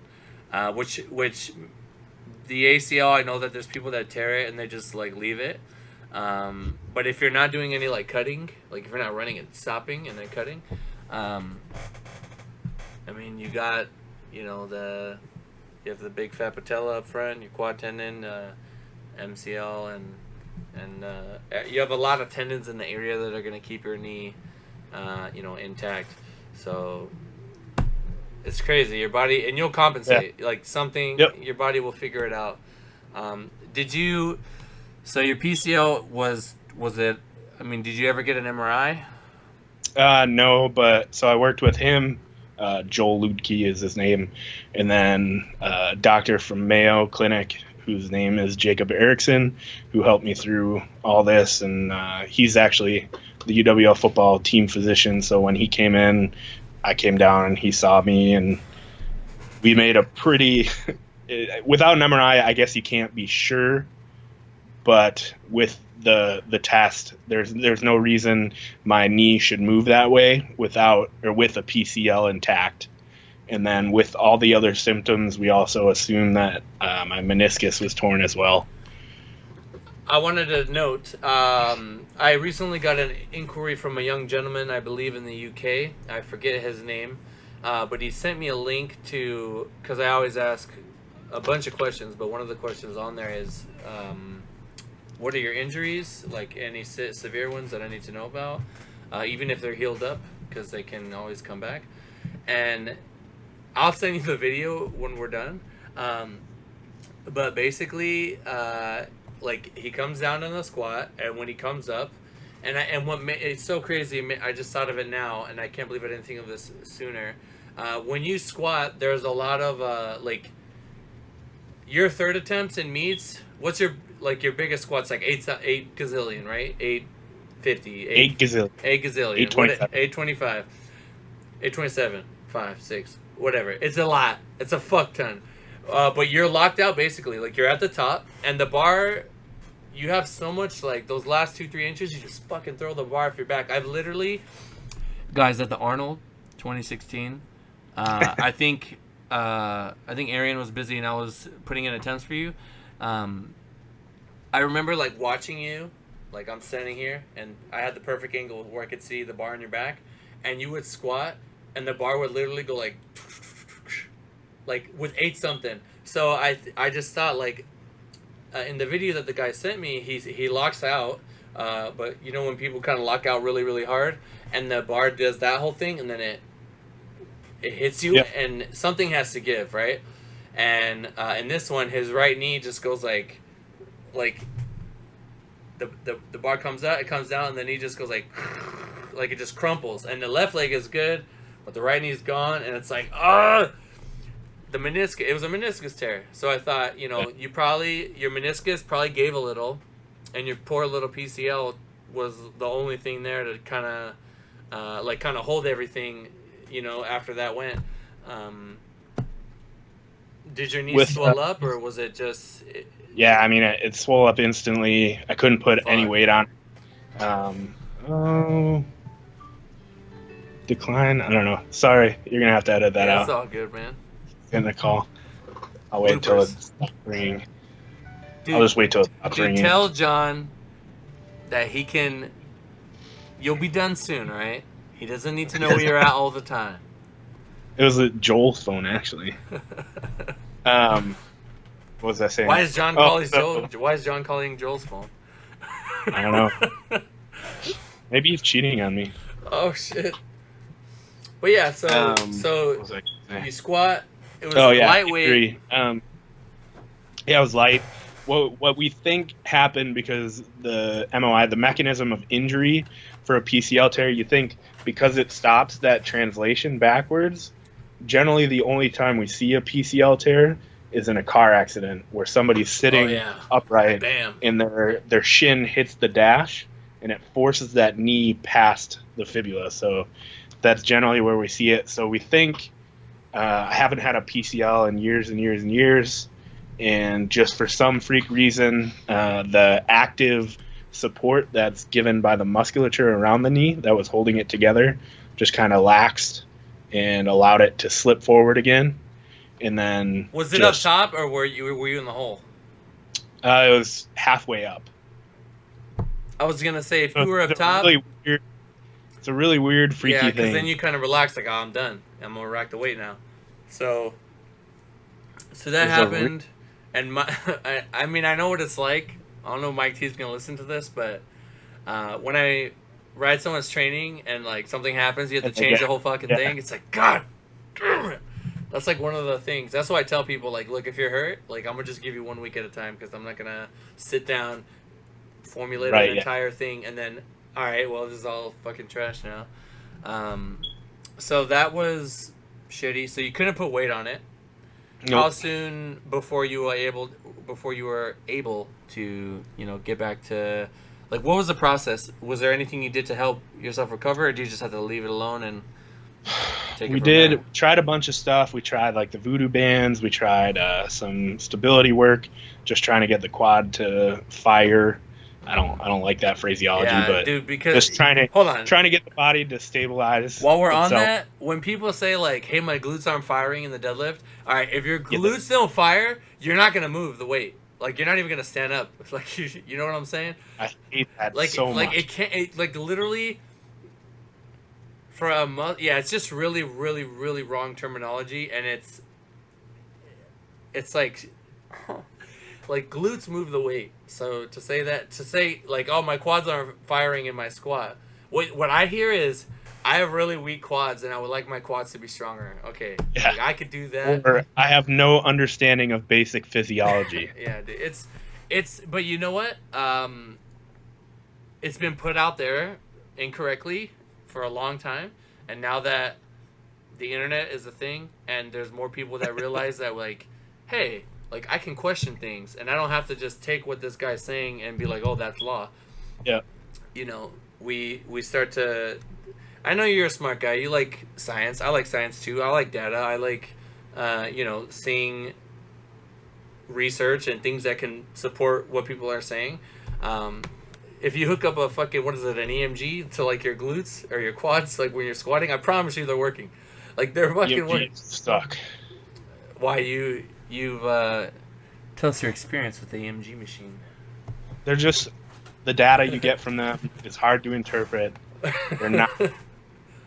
Which the ACL, I know that there's people that tear it and they just, like, leave it. But if you're not doing any, like, cutting, like if you're not running and stopping and then cutting, I mean, you got, you have the big fat patella up front, your quad tendon, MCL, and you have a lot of tendons in the area that are going to keep your knee, intact. So it's crazy. Your body, and you'll compensate. Like something, your body will figure it out. So your PCL was it? I mean, did you ever get an MRI? No, but so I worked with him. Joel Ludke is his name, and then a doctor from Mayo Clinic whose name is Jacob Erickson, who helped me through all this, and he's actually the UWL football team physician. So when he came in, I came down and he saw me, and we made a pretty without an MRI, I guess you can't be sure, but with the test, there's no reason my knee should move that way without or with a PCL intact. And then with all the other symptoms, we also assume that my meniscus was torn as well. I wanted to note, I recently got an inquiry from a young gentleman, I believe in the UK. I forget his name, but he sent me a link to, because I always ask a bunch of questions, but one of the questions on there is, what are your injuries, like any severe ones that I need to know about, even if they're healed up, because they can always come back. And I'll send you the video when we're done. But basically, like, he comes down in the squat, and when he comes up, it's so crazy, I just thought of it now, and I can't believe I didn't think of this sooner. When you squat, there's a lot of, like, your third attempts in meets, what's your biggest squats, like 8 gazillion, right? 850. 8 gazillion. 8 gazillion. 825. 827. 5, 6, whatever. It's a lot. It's a fuck ton. But you're locked out, basically. Like, you're at the top, and the bar, you have so much, like, those last 2-3 inches, you just fucking throw the bar off your back. I've literally, guys, at the Arnold 2016, I think Arian was busy and I was putting in attempts for you. I remember, like, watching you, like, I'm standing here, and I had the perfect angle where I could see the bar on your back, and you would squat, and the bar would literally go, like with 8 something. So I just thought, like, in the video that the guy sent me, he locks out, but you know when people kind of lock out really, really hard, and the bar does that whole thing, and then it hits you, and something has to give, right? And in this one, his right knee just goes like the bar comes out, it comes down, and the knee just goes like it just crumples, and the left leg is good, but the right knee's gone, and it's like, the meniscus, it was a meniscus tear. So I thought, you know, your meniscus probably gave a little, and your poor little PCL was the only thing there to kind of hold everything, you know, after that went. Did your knee swell up, or was it just... Yeah, I mean, it swelled up instantly. I couldn't put any weight on it. Decline? I don't know. Sorry, you're going to have to edit that out. It's all good, man. In the call. I'll wait until it stops ringing. I'll just wait till it stops ringing. Tell John that he can... You'll be done soon, right? He doesn't need to know where you're at all the time. It was Joel's phone, actually. What was I saying? Why is John calling Joel's phone? I don't know. Maybe he's cheating on me. Oh shit! But yeah, so you squat. It was lightweight. Yeah, it was light. What we think happened, because the MOI, the mechanism of injury for a PCL tear, you think because it stops that translation backwards. Generally, the only time we see a PCL tear is in a car accident where somebody's sitting upright, and their shin hits the dash, and it forces that knee past the fibula. So that's generally where we see it. So we think, I haven't had a PCL in years and years and years, and just for some freak reason, the active support that's given by the musculature around the knee that was holding it together just kind of laxed and allowed it to slip forward again. And then was it up top, or were you in the hole? It was halfway up. I was gonna say, if you were up top, it's a really weird, freaky thing. Yeah, because then you kind of relax, like, oh, I'm done. I'm gonna rack the weight now. So that happened, and I mean, I know what it's like. I don't know if Mike T's gonna listen to this, but when I ride someone's training and, like, something happens, you have to change the whole fucking thing. It's like, God damn it. That's, like, one of the things. That's why I tell people, like, look, if you're hurt, like, I'm going to just give you 1 week at a time, because I'm not going to sit down, formulate an entire thing, and then, all right, well, this is all fucking trash now. So that was shitty. So you couldn't put weight on it. Nope. How soon before you were able to, you know, get back to, like, what was the process? Was there anything you did to help yourself recover, or did you just have to leave it alone and take it We from did there. tried a bunch of stuff. We tried like the voodoo bands. We tried some stability work, just trying to get the quad to fire. I don't like that phraseology, Yeah, but dude, because just trying hold on. to get the body to stabilize While we're on itself. that, when people say like, "Hey, my glutes aren't firing in the deadlift," all right, if your Yeah, glutes don't fire, you're not gonna move the weight. Like you're not even gonna stand up. Like you know what I'm saying? I hate that Like so like much. it can't like literally for a month. Yeah, it's just really really really wrong terminology, and it's like glutes move the weight. So to say like, oh, my quads aren't firing in my squat. What I hear is I have really weak quads and I would like my quads to be stronger. Okay, Yeah. like I could do that. Or I have no understanding of basic physiology. Yeah, dude, it's but you know what? It's been put out there incorrectly for a long time, and now that the internet is a thing and there's more people that realize that like, hey, like I can question things and I don't have to just take what this guy's saying and be like, oh, that's law. Yeah. You know, we start to. I know you're a smart guy. You like science. I like science too. I like data. I like, seeing research and things that can support what people are saying. If you hook up a fucking, what is it, an EMG to like your glutes or your quads, like when you're squatting, I promise you they're working. Like they're fucking working. Stuck. Why you've tell us your experience with the EMG machine. They're just the data you get from them is hard to interpret. They're not.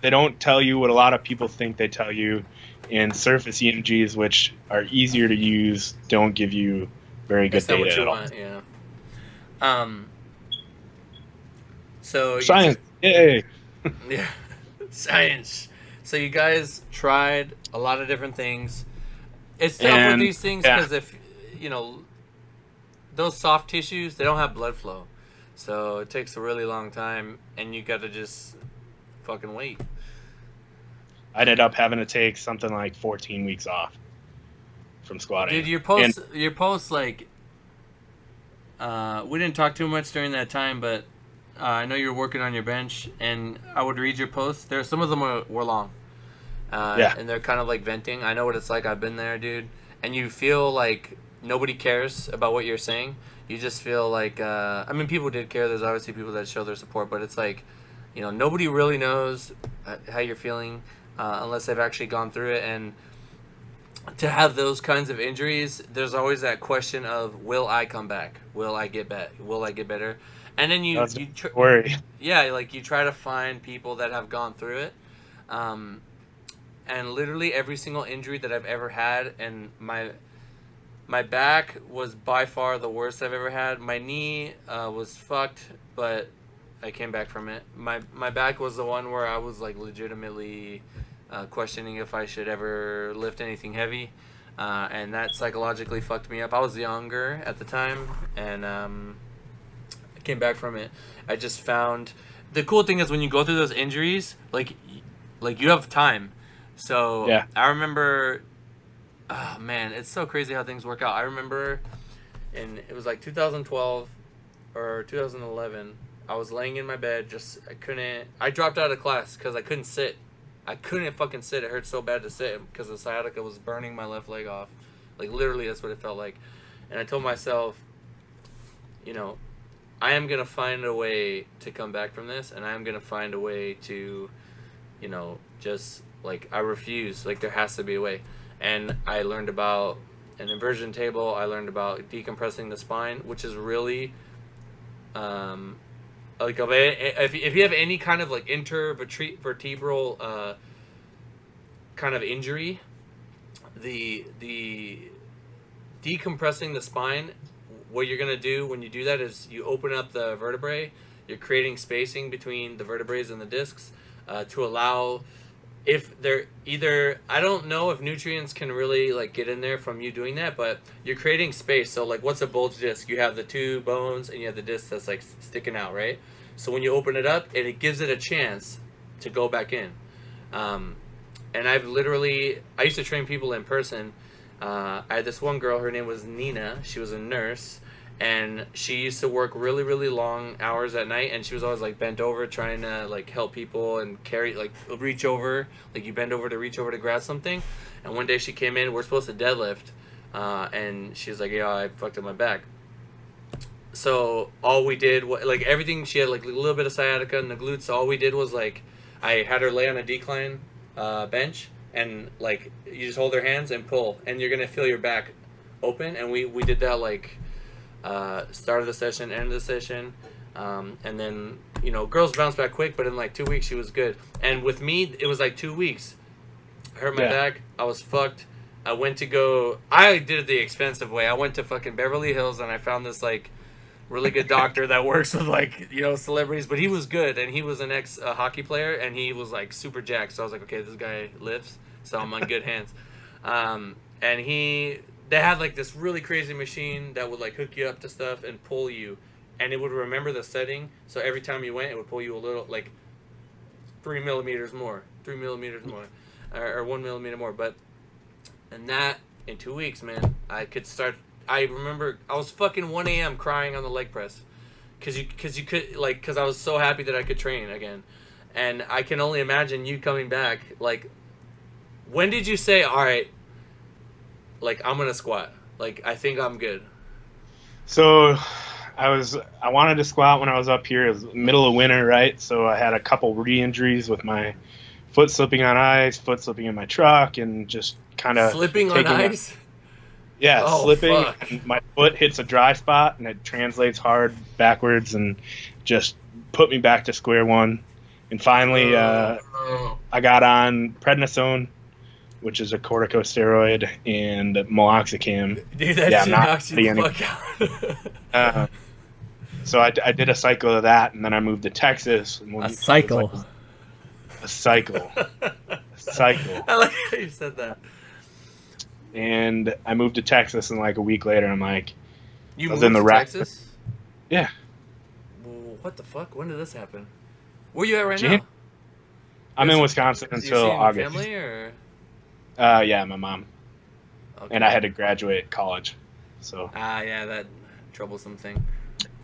They don't tell you what a lot of people think they tell you. And surface EMGs, which are easier to use, don't give you very good That's not data what you at all. want, yeah. So Science, yay! yeah, science. So you guys tried a lot of different things. It's tough with And, these things yeah. because if those soft tissues, they don't have blood flow, so it takes a really long time, and you got to just fucking wait. I ended up having to take something like 14 weeks off from squatting. Dude, your posts like we didn't talk too much during that time, but I know you're working on your bench, and I would read your posts. Some of them were long. Yeah. And they're kind of like venting. I know what it's like. I've been there, dude. And you feel like nobody cares about what you're saying. You just feel like, I mean, people did care. There's obviously people that show their support, but it's like, nobody really knows how you're feeling unless they've actually gone through it. And to have those kinds of injuries, there's always that question of, will I come back? Will I get better? Will I get better? And then you worry. Yeah, like you try to find people that have gone through it. And literally every single injury that I've ever had, and my back was by far the worst I've ever had. My knee was fucked, but I came back from it. My back was the one where I was like legitimately questioning if I should ever lift anything heavy, and that psychologically fucked me up. I was younger at the time, and I came back from it. I just found the cool thing is when you go through those injuries, like you have time. So Yeah. I remember, oh man, it's so crazy how things work out. I remember, it was like 2012 or 2011. I was laying in my bed, I dropped out of class because I couldn't sit. I couldn't fucking sit. It hurt so bad to sit because the sciatica was burning my left leg off. Like literally, that's what it felt like. And I told myself, I am gonna find a way to come back from this, and I am gonna find a way to, just like I refuse. Like there has to be a way. And I learned about an inversion table. I learned about decompressing the spine, which is really, like if you have any kind of like intervertebral kind of injury, the decompressing the spine, what you're gonna do when you do that is you open up the vertebrae. You're creating spacing between the vertebrae and the discs to allow, if they're either, I don't know if nutrients can really like get in there from you doing that, but you're creating space. So like, what's a bulge disc? You have the two bones and you have the disc that's like sticking out, right? So when you open it up, it gives it a chance to go back in. And I used to train people in person. I had this one girl, her name was Nina. She was a nurse, and she used to work really really long hours at night, and she was always like bent over trying to like help people and carry, like reach over, like you bend over to reach over to grab something. And one day she came in, we're supposed to deadlift, and she was like, yeah, I fucked up my back. So all we did was like everything, she had like a little bit of sciatica in the glutes, so all we did was like I had her lay on a decline bench, and like you just hold her hands and pull, and you're gonna feel your back open. And we did that like start of the session, end of the session, and then girls bounce back quick, but in like 2 weeks she was good. And with me it was like 2 weeks. I hurt my back, I was fucked. I did it the expensive way. I went to fucking Beverly Hills, and I found this like really good doctor that works with like celebrities, but he was good, and he was an ex hockey player, and he was like super jacked. So I was like, okay, this guy lifts, so I'm on good hands. And they had like this really crazy machine that would like hook you up to stuff and pull you, and it would remember the setting, so every time you went it would pull you a little, like 3 millimeters more, or 1 millimeter more. But and that in 2 weeks, man, I remember I was fucking 1 a.m. crying on the leg press, cause I was so happy that I could train again. And I can only imagine you coming back. Like, when did you say, all right, like I'm gonna squat, like I think I'm good? So I wanted to squat when I was up here. It was middle of winter, right? So I had a couple re-injuries with my foot slipping on ice, foot slipping in my truck, and just kind of slipping on ice. Slipping. Fuck. And my foot hits a dry spot, and it translates hard backwards, and just put me back to square one. And finally, I got on prednisone, which is a corticosteroid, and meloxicam. Dude, that shit knocks you the fuck out. So I did a cycle of that, and then I moved to Texas. A cycle. A cycle. I like how you said that. And I moved to Texas, and like a week later, I'm like, you moved to Texas? Yeah. Well, what the fuck? When did this happen? Where you at right now? I'm in Wisconsin until August. Family or? Yeah, my mom. Okay. And I had to graduate college, so. Yeah, that troublesome thing.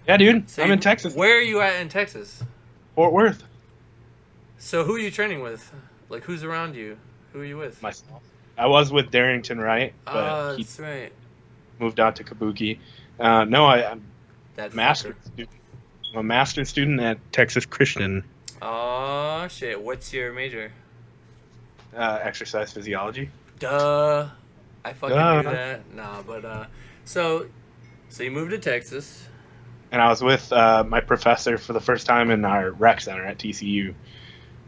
Yeah, dude. So I'm in Texas. Where are you at in Texas? Fort Worth. So who are you training with? Like, who's around you? Who are you with? Myself. I was with Darrington Wright, but that's right. Moved out to Kabuki. No, I'm that master's student. I'm a master's student at Texas Christian. Oh shit! What's your major? Exercise physiology. Duh. I fucking knew that. Nah, but so you moved to Texas. And I was with my professor for the first time in our rec center at TCU.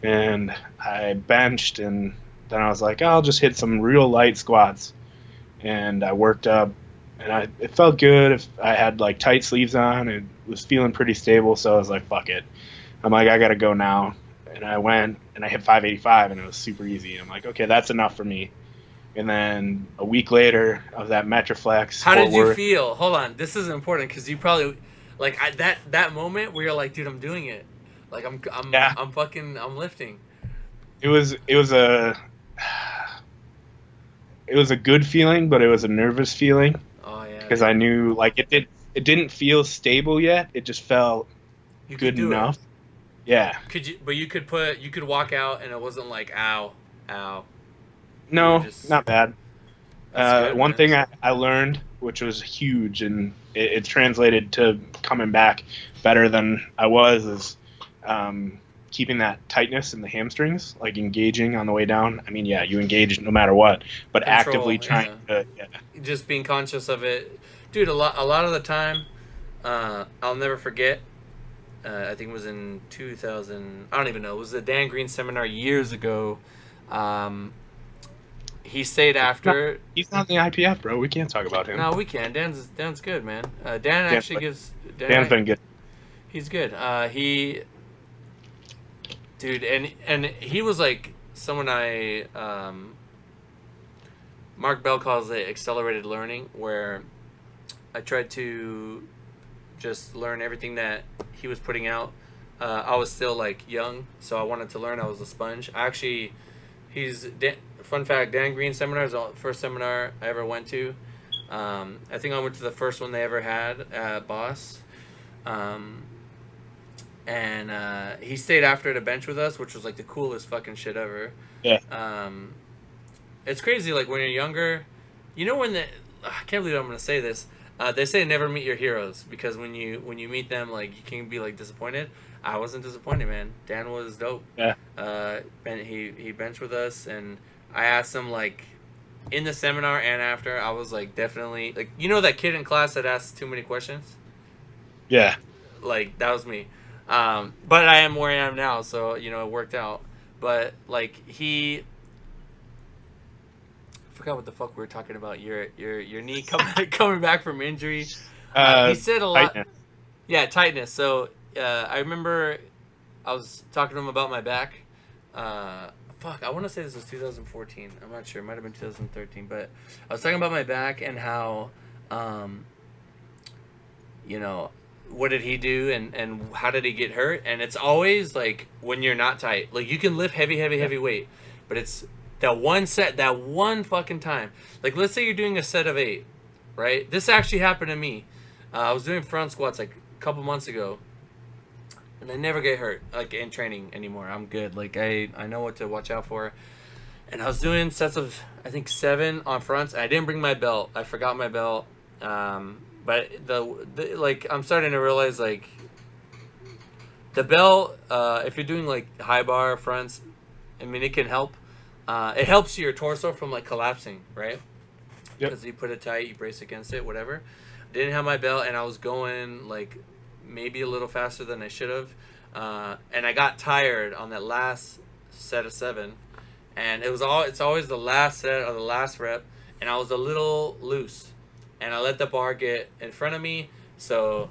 And I benched, and then I was like, I'll just hit some real light squats. And I worked up, and it felt good. I had like tight sleeves on. It was feeling pretty stable, so I was like, fuck it. I'm like, I got to go now. And I went, and I hit 585, and it was super easy. I'm like, okay, that's enough for me. And then a week later, I was at Metroflex. How did you feel? Hold on, this is important because you probably like that moment where you're like, dude, I'm doing it. Like I'm lifting. It was a good feeling, but it was a nervous feeling. Oh yeah. Because I knew like it didn't feel stable yet. It just felt good enough. Yeah. You could walk out and it wasn't like ow. No, not bad. Good, one man. thing I learned, which was huge, and it translated to coming back better than I was, is keeping that tightness in the hamstrings, like engaging on the way down. I mean, yeah, you engage no matter what, but actively trying to. Yeah. Just being conscious of it, dude. A lot of the time, I'll never forget. I think it was in 2000. I don't even know. It was the Dan Green seminar years ago. He stayed after. He's not in the IPF, bro. We can't talk about him. No, we can. Dan's good, man. Dan actually gives. Dan's been good. He's good. Dude, and he was like someone Mark Bell calls it accelerated learning, where I tried to just learn everything that he was putting out. I was still like young, so I wanted to learn. I was a sponge. Fun fact, Dan Green seminar is the first seminar I ever went to. I think I went to the first one they ever had at Boss. And he stayed after the bench with us, which was like the coolest fucking shit ever. Yeah. It's crazy, like when you're younger, you know when I can't believe I'm gonna say this. They say never meet your heroes because when you meet them, like you can be like disappointed. I wasn't disappointed, man. Dan was dope. Yeah. He benched with us, and I asked him like in the seminar and after. I was like definitely like that kid in class that asked too many questions. Yeah. Like that was me. But I am where I am now, so it worked out. But like I forgot what the fuck we were talking about. Your knee coming back from injury. He said a lot. Tightness. Yeah, tightness. So I remember I was talking to him about my back. I want to say this was 2014. I'm not sure. It might have been 2013. But I was talking about my back and how, what did he do and how did he get hurt? And it's always like when you're not tight. Like you can lift heavy weight, but it's that one set, that one fucking time. Like let's say you're doing a set of 8, right? This actually happened to me. I was doing front squats like a couple months ago, and I never get hurt like in training anymore. I'm good. Like I know what to watch out for. And I was doing sets of I think 7 on fronts. I didn't bring my belt. I forgot my belt. But the like I'm starting to realize like the belt, if you're doing like high bar fronts, I mean it can help. It helps your torso from like collapsing, right? Because you put it tight, you brace against it, whatever. Didn't have my belt, and I was going like maybe a little faster than I should have, and I got tired on that last set of 7, and it's always the last set or the last rep, and I was a little loose, and I let the bar get in front of me. So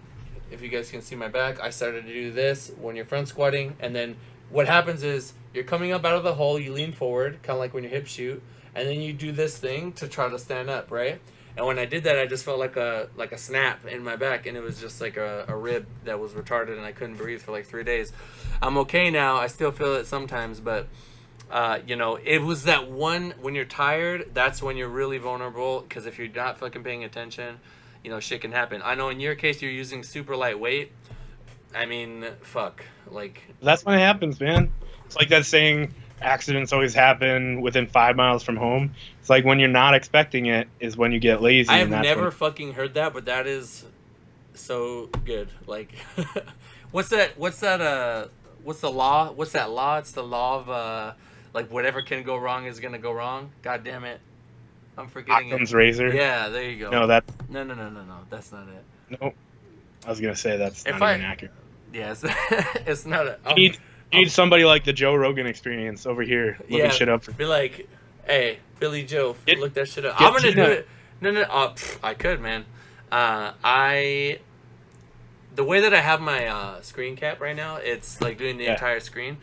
if you guys can see my back, I started to do this when you're front squatting, and then what happens is you're coming up out of the hole, you lean forward, kind of like when you hip shoot, and then you do this thing to try to stand up, right? And when I did that, I just felt like a snap in my back, and it was just like a rib that was retarded, and I couldn't breathe for like 3 days. I'm okay now. I still feel it sometimes, but it was that one when you're tired. That's when you're really vulnerable, because if you're not fucking paying attention, shit can happen. I know in your case you're using super lightweight. I mean, fuck, like that's when it happens, man. It's like that saying, accidents always happen within 5 miles from home. It's like when you're not expecting it is when you get lazy. I have never fucking heard that, but that is so good. Like, what's the law? What's that law? It's the law of like whatever can go wrong is gonna go wrong. God damn it, I'm forgetting Occam's razor. Yeah, there you go. No, that's no. That's not it. Nope. I was gonna say that's not even accurate. Yes, it's not a. You need somebody like the Joe Rogan experience over here looking shit up. Be like, hey, Billy Joe, look that shit up. I'm gonna do it. No. I could, man. The way that I have my screen cap right now, it's like doing the entire screen.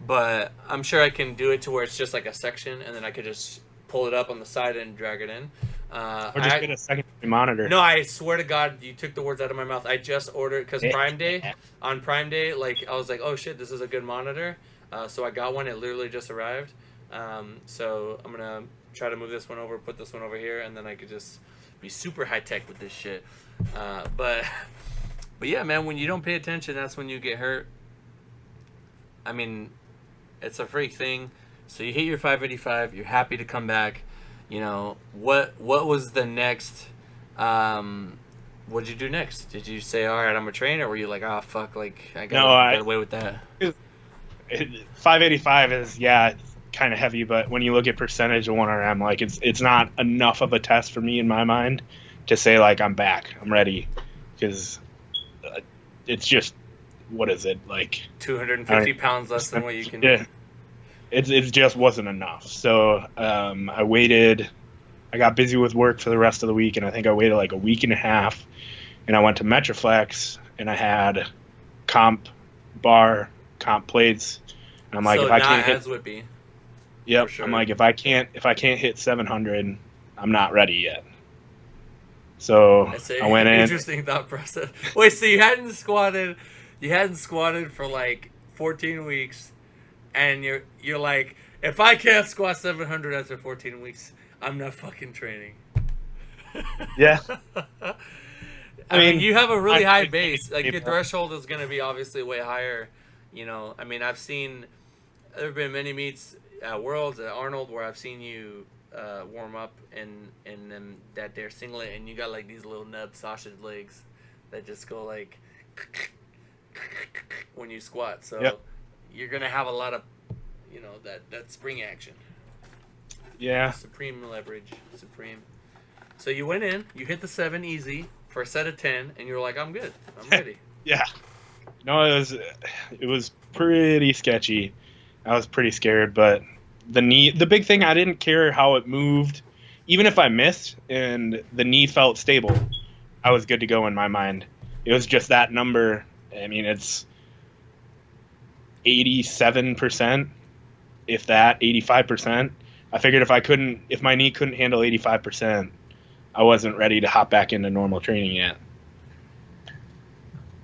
But I'm sure I can do it to where it's just like a section, and then I could just pull it up on the side and drag it in. Or just get a secondary monitor. No, I swear to God, you took the words out of my mouth. I just ordered, because on Prime Day, like, I was like, oh shit, this is a good monitor. So I got one. It literally just arrived. So I'm going to try to move this one over, put this one over here, and then I could just be super high tech with this shit. But yeah, man, when you don't pay attention, that's when you get hurt. I mean, it's a freak thing. So you hit your 585, you're happy to come back. What was the next, what'd you do next? Did you say, all right, I'm a trainer? Or were you like, oh, fuck, like, I got away with that? 585 is, kind of heavy, but when you look at percentage of 1RM, like, it's not enough of a test for me in my mind to say, like, I'm back, I'm ready. Because it's just, what is it, like... 250 pounds less than what you can do. Yeah. It just wasn't enough. So I waited. I got busy with work for the rest of the week, and I think I waited like a week and a half. And I went to Flexx, and I had comp bar, comp plates. And I'm like, so if I can't hit whippy. Yep. Sure. I'm like, if I can't hit 700, I'm not ready yet. So I went in. Interesting thought process. Wait, so you hadn't squatted for like 14 weeks. And you're like, if I can't squat 700 after 14 weeks, I'm not fucking training. Yeah. I mean, you have a really high I'm base. Like, your people. threshold is going to be obviously way higher. You know, I mean, there have been many meets at Worlds, at Arnold, where I've seen you warm up in them that their singlet, and you got like these little nub sausage legs that just go like when you squat. So Yep. you're going to have a lot of, you know, that spring action. Yeah. Supreme leverage. Supreme. So you went in, you hit the 7 easy for a set of 10, and you were like, I'm good. I'm ready. Yeah. No, it was pretty sketchy. I was pretty scared, but the big thing, I didn't care how it moved. Even if I missed and the knee felt stable, I was good to go in my mind. It was just that number. I mean, it's 87%, if that, 85%. I figured if my knee couldn't handle 85%, I wasn't ready to hop back into normal training yet.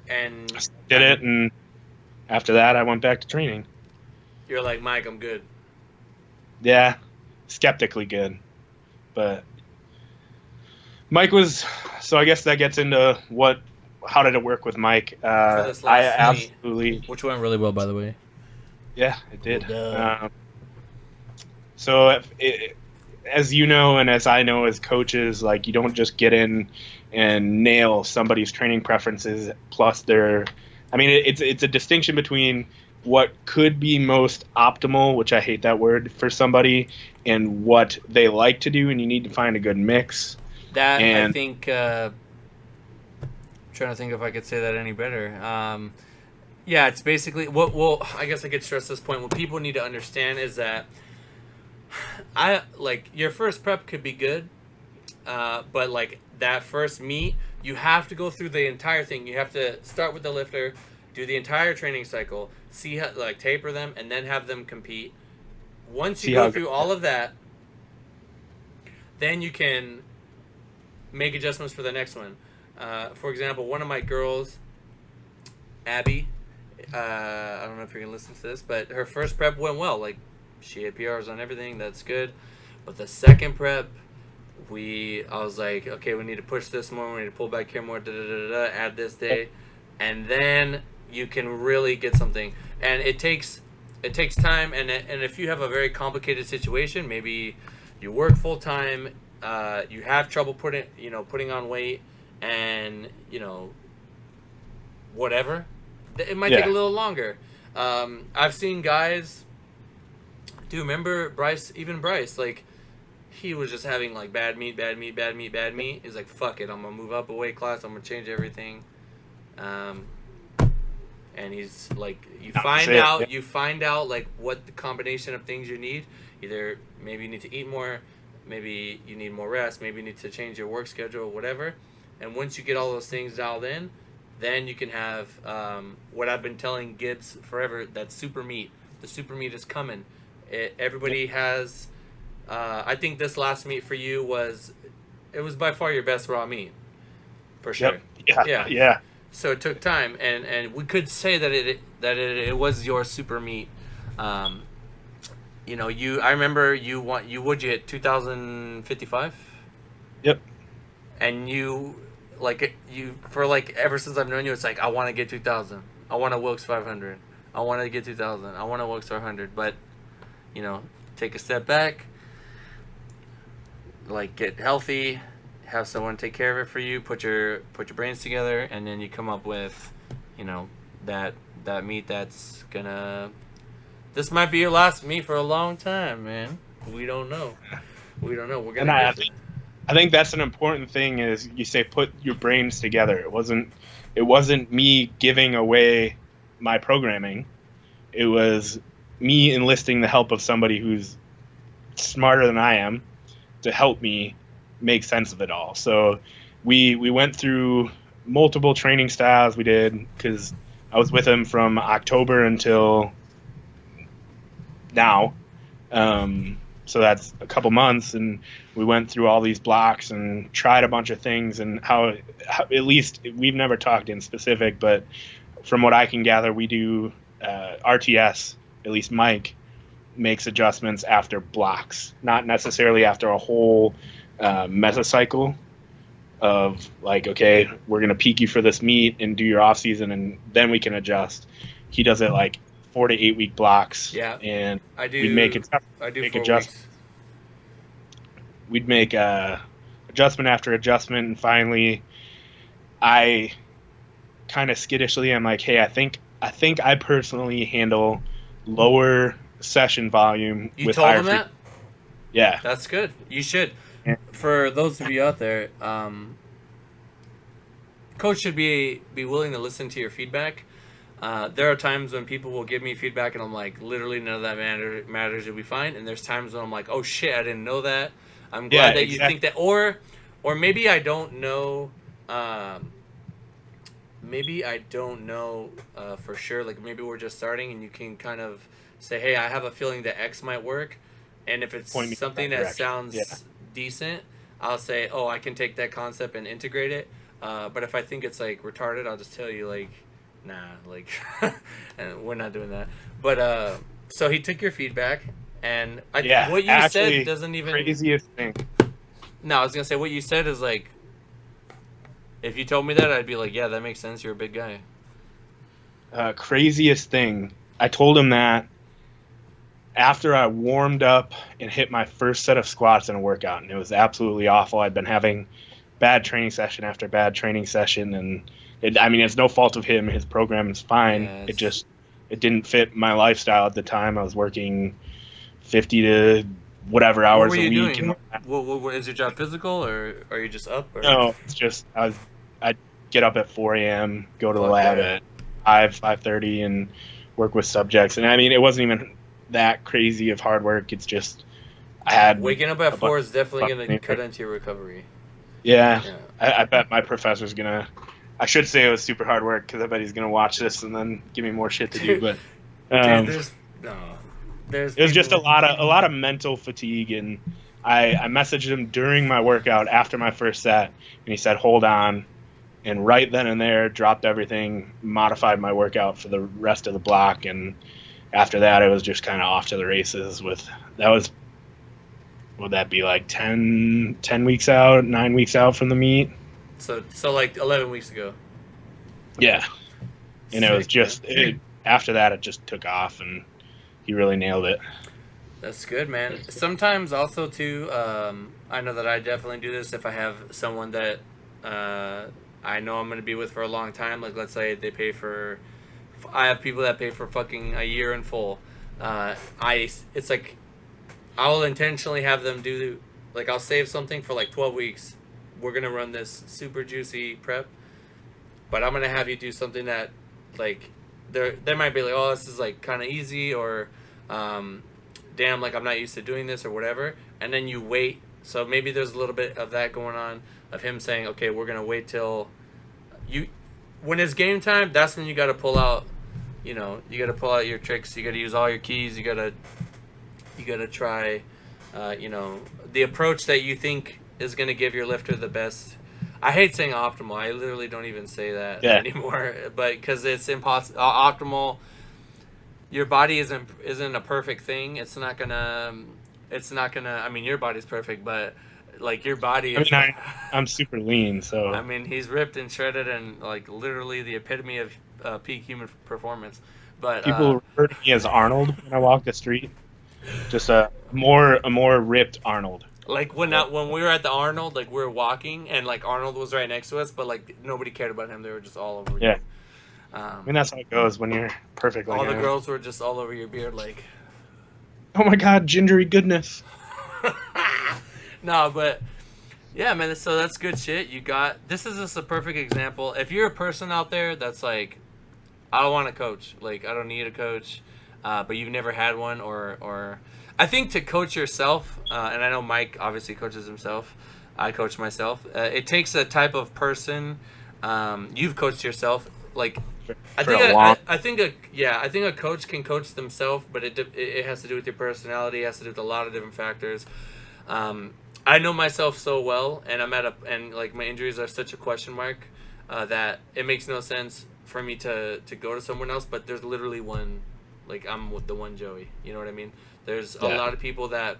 And Did it, and after that, I went back to training. you're like, Mike, I'm good. Yeah, skeptically good. But Mike was, so I guess that gets into how did it work with Mike? this I last meet. absolutely, Which went really well, by the way. yeah, it did. Well So as you know, and as I know as coaches, like, you don't just get in and nail somebody's training preferences plus it's a distinction between what could be most optimal, which I hate that word, for somebody, and what they like to do, and you need to find a good mix. I think, trying to think if I could say that any better. Yeah, it's basically, I guess I could stress this point. What people need to understand is that your first prep could be good, but like that first meet, you have to go through the entire thing. You have to start with the lifter, do the entire training cycle, see how, like, taper them, and then have them compete. Once you go through all of that, then you can make adjustments for the next one. For example, one of my girls, Abby, I don't know if you're gonna listen to this, but her first prep went well. Like, she had PRs on everything. That's good. But the second prep, I was like, okay, we need to push this more. We need to pull back here more. Add this day, and then you can really get something. And it takes time. And if you have a very complicated situation, maybe you work full time, you have trouble putting on weight, and whatever, it might take a little longer. I've seen guys. Do you remember Bryce? Even Bryce, like, he was just having like bad meat. He's like, fuck it, I'm gonna move up a weight class. I'm gonna change everything. And he's like, you find out like what the combination of things you need. Either maybe you need to eat more, maybe you need more rest, maybe you need to change your work schedule, whatever. And once you get all those things dialed in, then you can have what I've been telling Gibbs forever, that super meat. The super meat is coming. Everybody has. I think this last meet for you was by far your best raw meat, for sure. Yep. Yeah. So it took time, and we could say that it was your super meet. I remember you hit 2055. Yep. And ever since I've known you, it's like, I want to get 2000. I want a Wilkes 500. I want to get 2000. I want a Wilkes 500. But take a step back, like, get healthy, have someone take care of it for you, put your brains together, and then you come up with, that meat that's gonna. This might be your last meat for a long time, man. We don't know. We're gonna. I think that's an important thing. Is you say put your brains together. It wasn't me giving away my programming. It was me enlisting the help of somebody who's smarter than I am to help me make sense of it all. So we went through multiple training styles. We did, because I was with him from October until now. So that's a couple months, and we went through all these blocks and tried a bunch of things, and how at least we've never talked in specific, but from what I can gather, we do RTS, at least Mike, makes adjustments after blocks, not necessarily after a whole mesocycle of like, okay, we're going to peak you for this meet and do your off season and then we can adjust. He does it like 4 to 8 week blocks. Yeah. And I do. we'd make I do make 4 adjustments. weeks. We'd make adjustment after adjustment, and finally I kind of skittishly, I'm like, hey, I think I personally handle lower session volume You with told higher him that? Yeah. That's good. You should. Yeah. For those of you out there, coach should be willing to listen to your feedback. There are times when people will give me feedback and I'm like, literally none of that matters, you'll be fine. And there's times when I'm like, oh shit, I didn't know that. I'm glad that you think that. Or maybe I don't know. Maybe I don't know for sure. Like maybe we're just starting and you can kind of say, hey, I have a feeling that X might work. And if it's something that sounds decent, I'll say, oh, I can take that concept and integrate it. But if I think it's like retarded, I'll just tell you like, nah, like, and we're not doing that. But so he took your feedback, and what you said doesn't even craziest thing. No, I was gonna say what you said is like, if you told me that, I'd be like, yeah, that makes sense. You're a big guy. Craziest thing. I told him that after I warmed up and hit my first set of squats in a workout, and it was absolutely awful. I'd been having bad training session after bad training session, and it's no fault of him. His program is fine. Yeah, it didn't fit my lifestyle at the time. I was working 50 to whatever hours a week. Doing? What is your job physical, or are you just up? Or? No, it's just I'd get up at 4 a.m., go to the lab at 5:30, and work with subjects. And it wasn't even that crazy of hard work. It's just I had waking up at 4 is definitely going to cut into your recovery. Yeah. I bet my professor's gonna. I should say it was super hard work because I bet he's gonna watch this and then give me more shit to do. But it was just a lot of mental fatigue, and I messaged him during my workout after my first set, and he said, "Hold on," and right then and there dropped everything, modified my workout for the rest of the block, and after that it was just kind of off to the races. Would that be like 10 weeks out, 9 weeks out from the meet? So like 11 weeks ago. Yeah. And it was just, after that it just took off and he really nailed it. That's good, man. Sometimes also too, I know that I definitely do this if I have someone that I know I'm going to be with for a long time. Like let's say I have people that pay for fucking a year in full. It's like, I'll intentionally have them do, like, I'll save something for like 12 weeks. We're going to run this super juicy prep, but I'm going to have you do something that, like, they might be like, oh, this is like kind of easy, or damn, like I'm not used to doing this or whatever. And then you wait. So maybe there's a little bit of that going on, of him saying, okay, we're going to wait till when it's game time, that's when you got to pull out, you got to pull out your tricks. You got to use all your keys. You got to try, the approach that you think is going to give your lifter the best. I hate saying optimal. I literally don't even say that anymore, but because it's impossible. Optimal, your body isn't a perfect thing. It's not gonna. I mean, your body's perfect, but like your body is. I'm super lean, so. I mean, he's ripped and shredded and like literally the epitome of peak human performance. But people refer to me as Arnold when I walk the street. Just a more ripped Arnold. Like when we were at the Arnold, like we were walking and like Arnold was right next to us, but like nobody cared about him. They were just all over. Yeah. That's how it goes when you're perfect. All the girls were just all over your beard, like. Oh my God, gingery goodness. No, but yeah, man. So that's good shit. This is just a perfect example. If you're a person out there that's like, I don't want a coach. Like I don't need a coach. But you've never had one, or I think to coach yourself, and I know Mike obviously coaches himself. I coach myself. It takes a type of person. You've coached yourself, like I think a coach can coach themselves, but it has to do with your personality. It has to do with a lot of different factors. I know myself so well, and and like my injuries are such a question mark that it makes no sense for me to go to someone else. But there's literally one. Like, I'm with the one Joey. You know what I mean? There's a lot of people that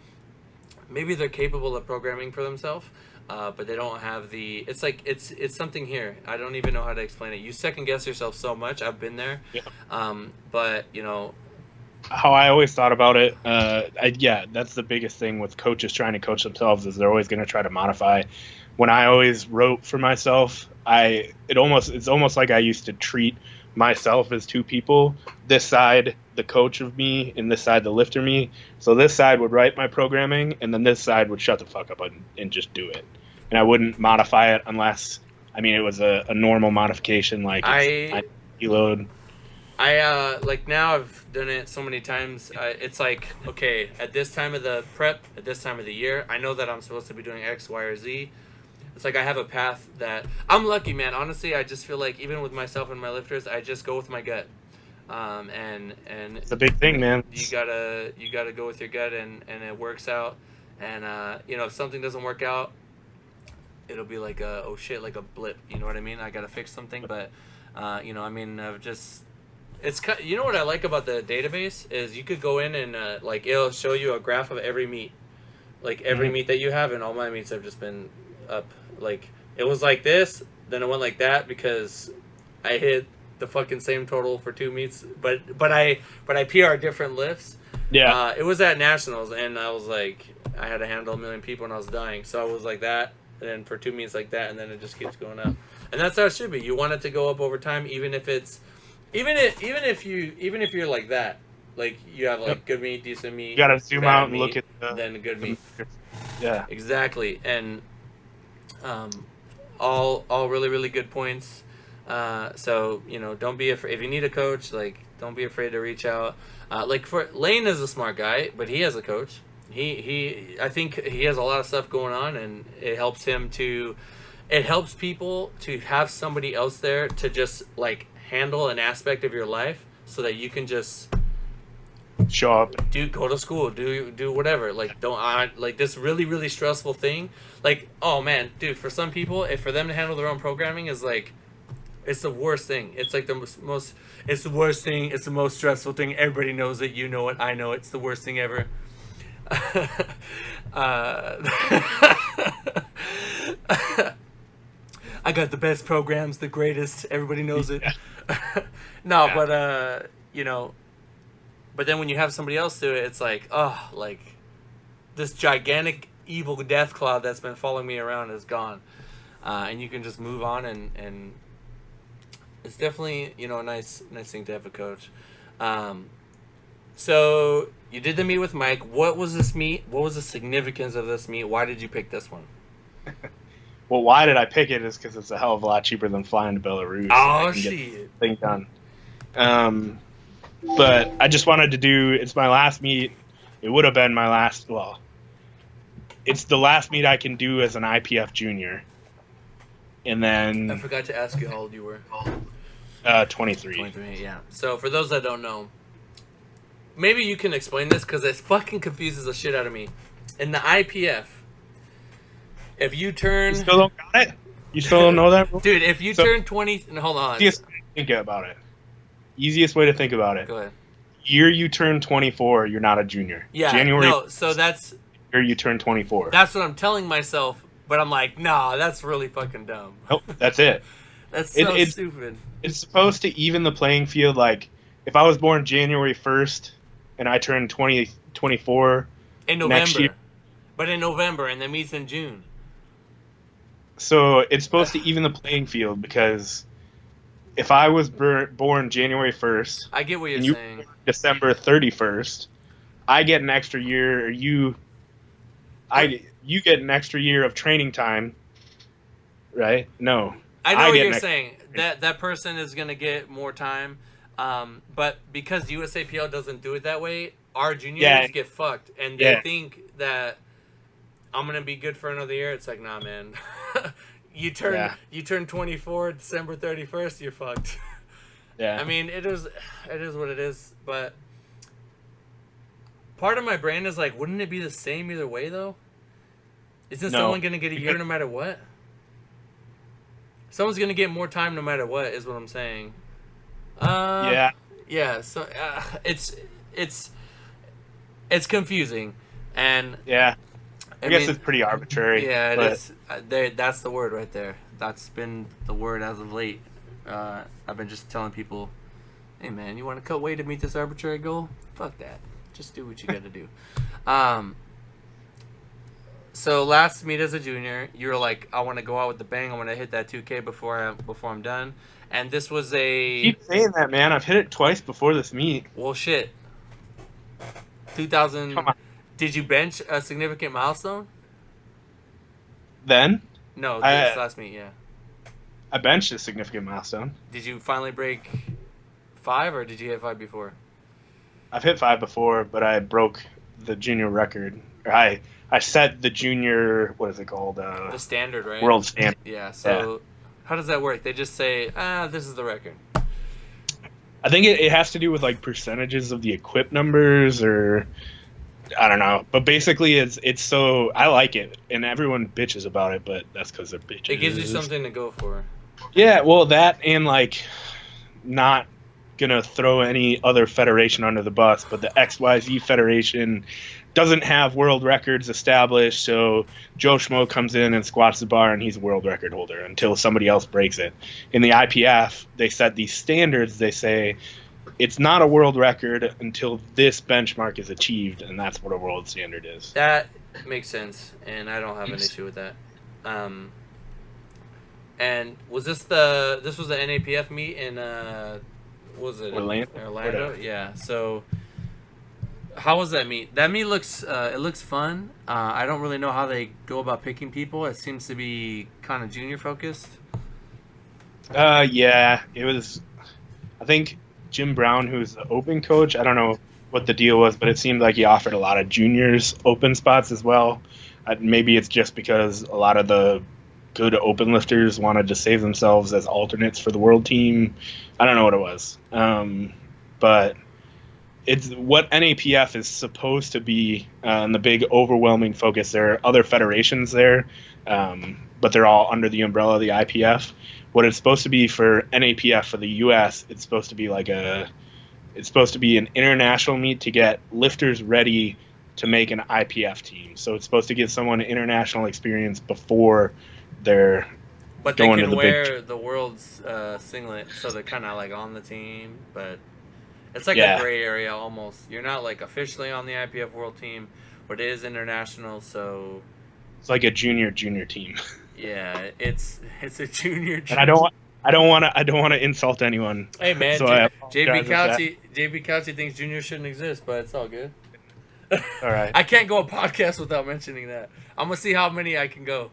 maybe they're capable of programming for themselves, but they don't have the. It's like it's something here. I don't even know how to explain it. You second guess yourself so much. I've been there, but you know. How I always thought about it, that's the biggest thing with coaches trying to coach themselves is they're always going to try to modify. When I always wrote for myself, it's almost like I used to treat myself as two people. This side, the coach of me, and this side, the lifter me. So this side would write my programming, and then this side would shut the fuck up and just do it. And I wouldn't modify it unless, it was a normal modification, like I deload. Like now I've done it so many times. It's like, okay, at this time of the prep, at this time of the year, I know that I'm supposed to be doing X, Y, or Z. It's like I have a path that I'm lucky, man. Honestly, I just feel like even with myself and my lifters, I just go with my gut. And it's a big thing, man. You gotta go with your gut, and it works out. And if something doesn't work out, it'll be like oh shit, like a blip. You know what I mean? I gotta fix something, but I've just. It's you know what I like about the database is you could go in and it'll show you a graph of every meet, like every meet that you have, and all my meets have just been up. Like it was like this, then it went like that because I hit the fucking same total for 2 meets, but I PR different lifts. Yeah. It was at nationals, and I was like I had to handle 1 million people, and I was dying, so I was like that, and then for 2 meets like that, and then it just keeps going up, and that's how it should be. You want it to go up over time, even if if you're like that, like you have like good meat, decent meat. You gotta zoom out and meat, look at then good meat. Yeah, exactly, and all really really good points. So don't be afraid if you need a coach. Like don't be afraid to reach out. Like for Lane is a smart guy, but he has a coach. I think he has a lot of stuff going on, and it helps him to. It helps people to have somebody else there to just like handle an aspect of your life so that you can just show up, go to school, do whatever. Like don't like this really really stressful thing. Like oh man, dude, for some people, for them to handle their own programming is like it's the worst thing. It's like the most it's the worst thing. It's the most stressful thing. Everybody knows it. You know it. I know it. It's the worst thing ever. I got the best programs, the greatest. Everybody knows it. No, yeah. But then when you have somebody else do it, it's like, oh, like this gigantic evil death cloud that's been following me around is gone, and you can just move on, and it's definitely a nice thing to have a coach. So you did the meet with Mike. What was this meet? What was the significance of this meet? Why did you pick this one? Well, why did I pick it is because it's a hell of a lot cheaper than flying to Belarus. Oh, shit. Thing done. But I just wanted to do, it's my last meet. It would have been my last, it's the last meet I can do as an IPF junior. And then... I forgot to ask you how old you were. 23. 23, yeah. So for those that don't know, maybe you can explain this because it fucking confuses the shit out of me. In the IPF, if you turn... You still don't got it? You still don't know that? Dude, if you turn 20... Hold on. Easiest way to think about it. Easiest way to think about it. Go ahead. Year you turn 24, you're not a junior. Yeah, January. No, so that's... Year you turn 24. That's what I'm telling myself, but I'm like, nah, that's really fucking dumb. Nope, that's it. That's so stupid. It's supposed to even the playing field. Like, if I was born January 1st and I turned 24... In November. Next year, but in November, and the meet's in June. So it's supposed to even the playing field because if I was born January 1st, I get what you're saying. December 31st, I get an extra year. You get an extra year of training time, right? No, I know what you're saying. That person is gonna get more time, but because USAPL doesn't do it that way, our juniors get fucked, and they think that I'm gonna be good for another year. It's like, nah, man. You turn 24 December 31st, you're fucked. Yeah. I mean, it is what it is, but part of my brain is like, wouldn't it be the same either way though? Isn't someone gonna get a year no matter what? Someone's gonna get more time no matter what, is what I'm saying. Yeah. So it's it's confusing, and Yeah, I guess mean, it's pretty arbitrary. yeah, it but is. That's the word right there. That's been the word as of late. I've been just telling people, hey man, you want to cut weight to meet this arbitrary goal? Fuck that. Just do what you got to do. So last meet as a junior, you were like, I want to go out with the bang. I want to hit that 2K before I'm done. And this was keep saying that, man. I've hit it twice before this meet. well, shit. Come 2000. on. Did you bench a significant milestone? Then No, this last meet, yeah. I benched a significant milestone. Did you finally break 5, or did you hit 5 before? I've hit 5 before, but I broke the junior record. Or I set the junior, what is it called? The standard, right? World standard. Yeah. So how does that work? They just say, this is the record. I think it has to do with like percentages of the equip numbers, or I don't know. But basically, it's so I like it, and everyone bitches about it, but that's because they're bitches. It gives you something to go for. Yeah, well, that and like not gonna throw any other federation under the bus, but the XYZ Federation doesn't have world records established, so Joe Schmo comes in and squats the bar, and he's a world record holder until somebody else breaks it. In the IPF, they set these standards. They say it's not a world record until this benchmark is achieved, and that's what a world standard is. That makes sense, and I don't have an issue with that. And was this the NAPF meet in what was it? Orlando? Yeah. So how was that meet? That meet looks it looks fun. I don't really know how they go about picking people. It seems to be kind of junior focused. Yeah, it was. I think Jim Brown, who's the open coach, I don't know what the deal was, but it seemed like he offered a lot of juniors open spots as well. Maybe it's just because a lot of the good open lifters wanted to save themselves as alternates for the world team. I don't know what it was. But it's what NAPF is supposed to be, and the big overwhelming focus. There are other federations there, but they're all under the umbrella of the IPF. What it's supposed to be for NAPF for the U.S., it's supposed to be an international meet to get lifters ready to make an IPF team. So it's supposed to give someone international experience before they're but going they to can the wear big. the world's singlet, so they're kind of like on the team, but it's like a gray area almost. You're not like officially on the IPF world team, but it is international, so it's like a junior team. Yeah, it's a junior. And I don't want to insult anyone. Hey man, so JP Couchy thinks juniors shouldn't exist, but it's all good. All right. I can't go a podcast without mentioning that. I'm gonna see how many I can go.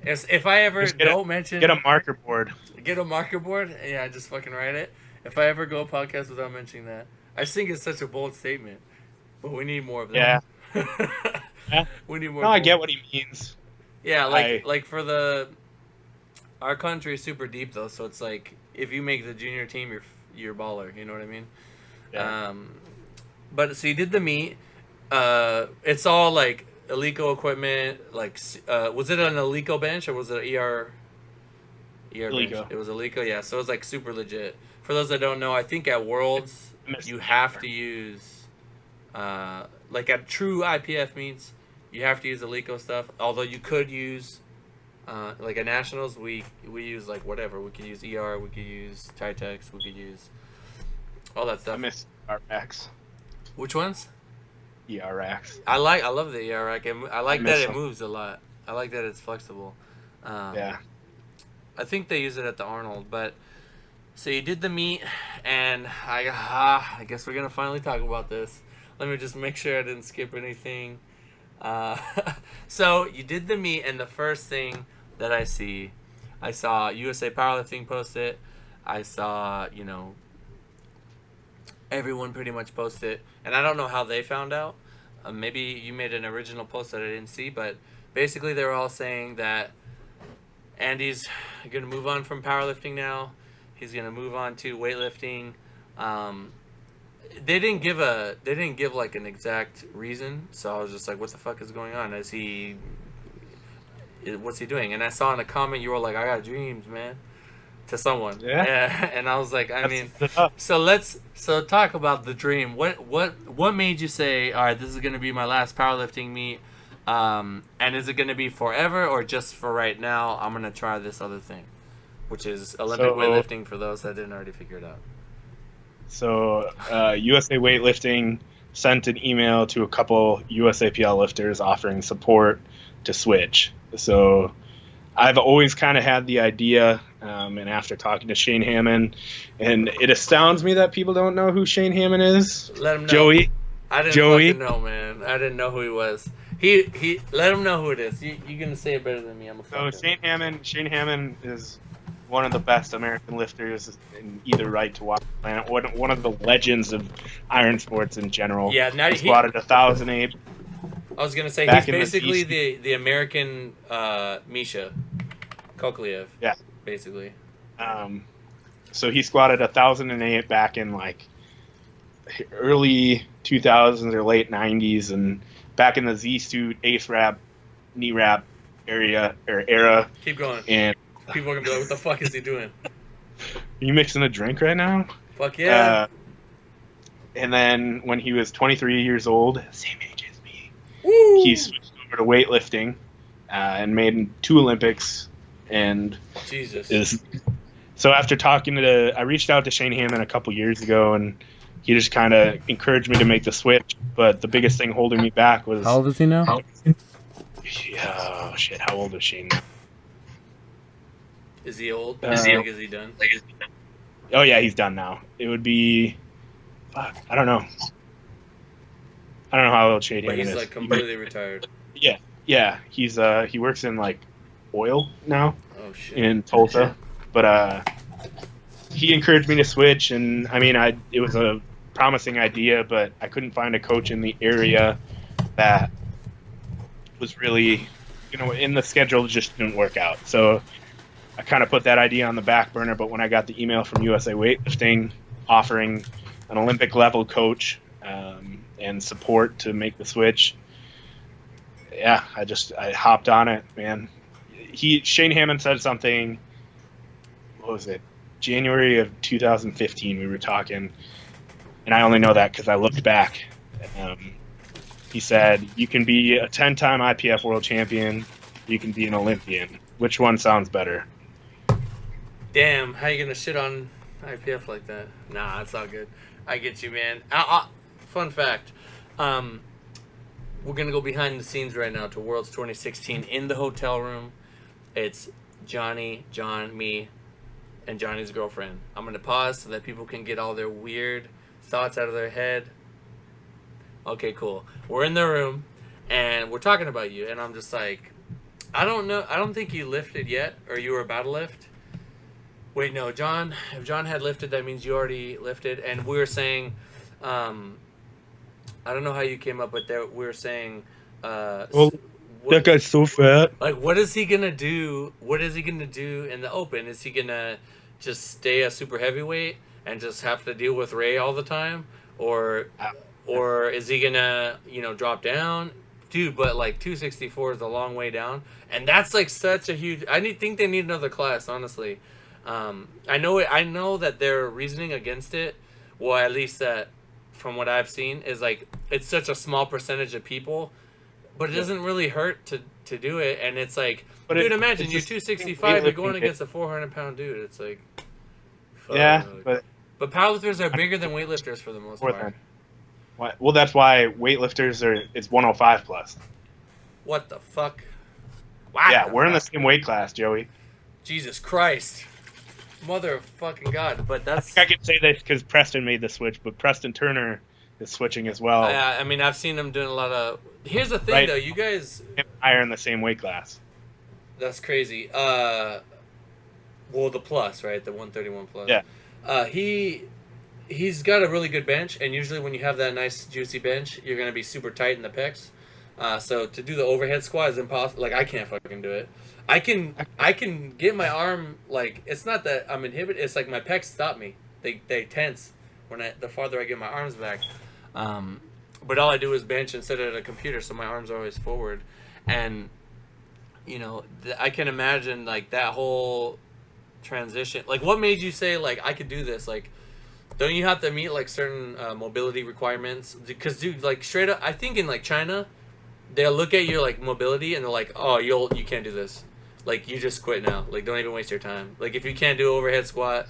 If I ever don't mention, get a marker board. Get a marker board. Yeah, just fucking write it. If I ever go a podcast without mentioning that, I just think it's such a bold statement. But we need more of that. Yeah. We need more. No, I get what he means. Yeah, like for our country is super deep though, so it's like if you make the junior team, you're baller. You know what I mean? Yeah. But so you did the meet. It's all like Eleiko equipment. Like, was it an Eleiko bench or was it an ER Eleiko. bench? It was Eleiko, yeah. So it was like super legit. For those that don't know, I think at Worlds you have to use, like at true IPF meets, you have to use Eleiko stuff. Although you could use, like at Nationals, we use like whatever. We could use ER, we could use Titex, we could use all that stuff. I miss ERX. Which ones? ERX. I love the ERX. I like that it moves a lot. I like that it's flexible. Yeah. I think they use it at the Arnold, but so you did the meet, and I guess we're gonna finally talk about this. Let me just make sure I didn't skip anything. So you did the meet, and the first thing that I saw USA Powerlifting post it. I saw, everyone pretty much post it, and I don't know how they found out. Maybe you made an original post that I didn't see, but basically they were all saying that Andy's gonna move on from powerlifting now. He's gonna move on to weightlifting. They didn't give like an exact reason, so I was just like, what the fuck is going on? What's he doing? And I saw in a comment you were like, I got dreams, man. to someone. Yeah. And I was like, I mean, tough. so talk about the dream. What made you say, all right, this is gonna be my last powerlifting meet, and is it gonna be forever or just for right now? I'm gonna try this other thing, which is Olympic weightlifting for those that didn't already figure it out. So USA Weightlifting sent an email to a couple USAPL lifters offering support to switch. So I've always kind of had the idea, and after talking to Shane Hammond, and it astounds me that people don't know who Shane Hammond is. Let him know. Joey. I didn't Joey. fucking know, man. I didn't know who he was. He let him know who it is. You're gonna say it better than me. I'm a So Shane Hammond is one of the best American lifters in either right to watch the planet. One of the legends of iron sports in general. Yeah, now he squatted 1,008. I was gonna say Back he's in the basically East. the American Misha Kokliev. Yeah. Basically. So he squatted 1,008 back in like early 2000s or late 90s, and back in the Z suit, ace wrap, knee wrap era. Keep going. And people are gonna be like, "What the fuck is he doing?" Are you mixing a drink right now? Fuck yeah. And then when he was 23 years old, same age as me, Woo! he switched over to weightlifting and made 2 Olympics. And Jesus. So after I reached out to Shane Hammond a couple years ago, and he just kind of encouraged me to make the switch. But the biggest thing holding me back was... How old is he now? Oh, shit. How old is Shane? Is he old? Is he done? Oh, yeah, he's done now. It would be... Fuck, I don't know. I don't know how old Shane Hammond is. But he's like completely retired. Yeah. He works in like oil now. Oh shit. In Tulsa, but he encouraged me to switch, and I mean, it was a promising idea, but I couldn't find a coach in the area that was really, in the schedule. Just didn't work out. So I kind of put that idea on the back burner. But when I got the email from USA Weightlifting offering an Olympic level coach and support to make the switch, yeah, I hopped on it, man. Shane Hammond said something, what was it, January of 2015 we were talking, and I only know that because I looked back. He said, you can be a 10-time IPF world champion, you can be an Olympian. Which one sounds better? Damn, how you gonna shit on IPF like that? Nah, it's all good. I get you, man. Fun fact. We're gonna go behind the scenes right now to Worlds 2016 in the hotel room. It's Johnny, John, me, and Johnny's girlfriend. I'm gonna pause so that people can get all their weird thoughts out of their head. Okay, cool. We're in the room and we're talking about you, and I'm just like, I don't know. I don't think you lifted yet, or you were about to lift. Wait, no, John. If John had lifted, that means you already lifted. And we were saying, I don't know how you came up with that. We were saying, that guy's so fat. Like, what is he gonna do? What is he gonna do in the open? Is he gonna just stay a super heavyweight and just have to deal with Ray all the time, or is he gonna drop down, dude? But like 264 is a long way down, and that's like such a huge. Think they need another class, honestly. I know that their reasoning against it, well, at least that from what I've seen, is like it's such a small percentage of people. But it doesn't really hurt to do it, and it's like, dude, imagine you're 265, you're going against a 400-pound dude. It's like, fuck. Yeah, but powerlifters are bigger than weightlifters for the most part. Well, that's why weightlifters it's 105 plus. What the fuck? Yeah, we're in the same weight class, Joey. Jesus Christ, motherfucking God! But that's. I could say this because Preston made the switch, but Preston Turner is switching as well. I mean, I've seen him doing a lot of. Here's the thing, though. You guys are in the same weight class. That's crazy. Well, the plus, right? The 131 plus. Yeah. He's got a really good bench, and usually when you have that nice juicy bench, you're gonna be super tight in the pecs. So to do the overhead squat is impossible. Like, I can't fucking do it. I can get my arm, like, it's not that I'm inhibited. It's like my pecs stop me. They tense when the farther I get my arms back. But all I do is bench and sit at a computer, so my arms are always forward. And, I can imagine, like, that whole transition? Like, what made you say like I could do this? Like, don't you have to meet like certain mobility requirements? Because dude, like straight up, I think in like China, they'll look at your like mobility and they're like, oh, you can't do this. Like, you just quit now. Like, don't even waste your time. Like, if you can't do overhead squat,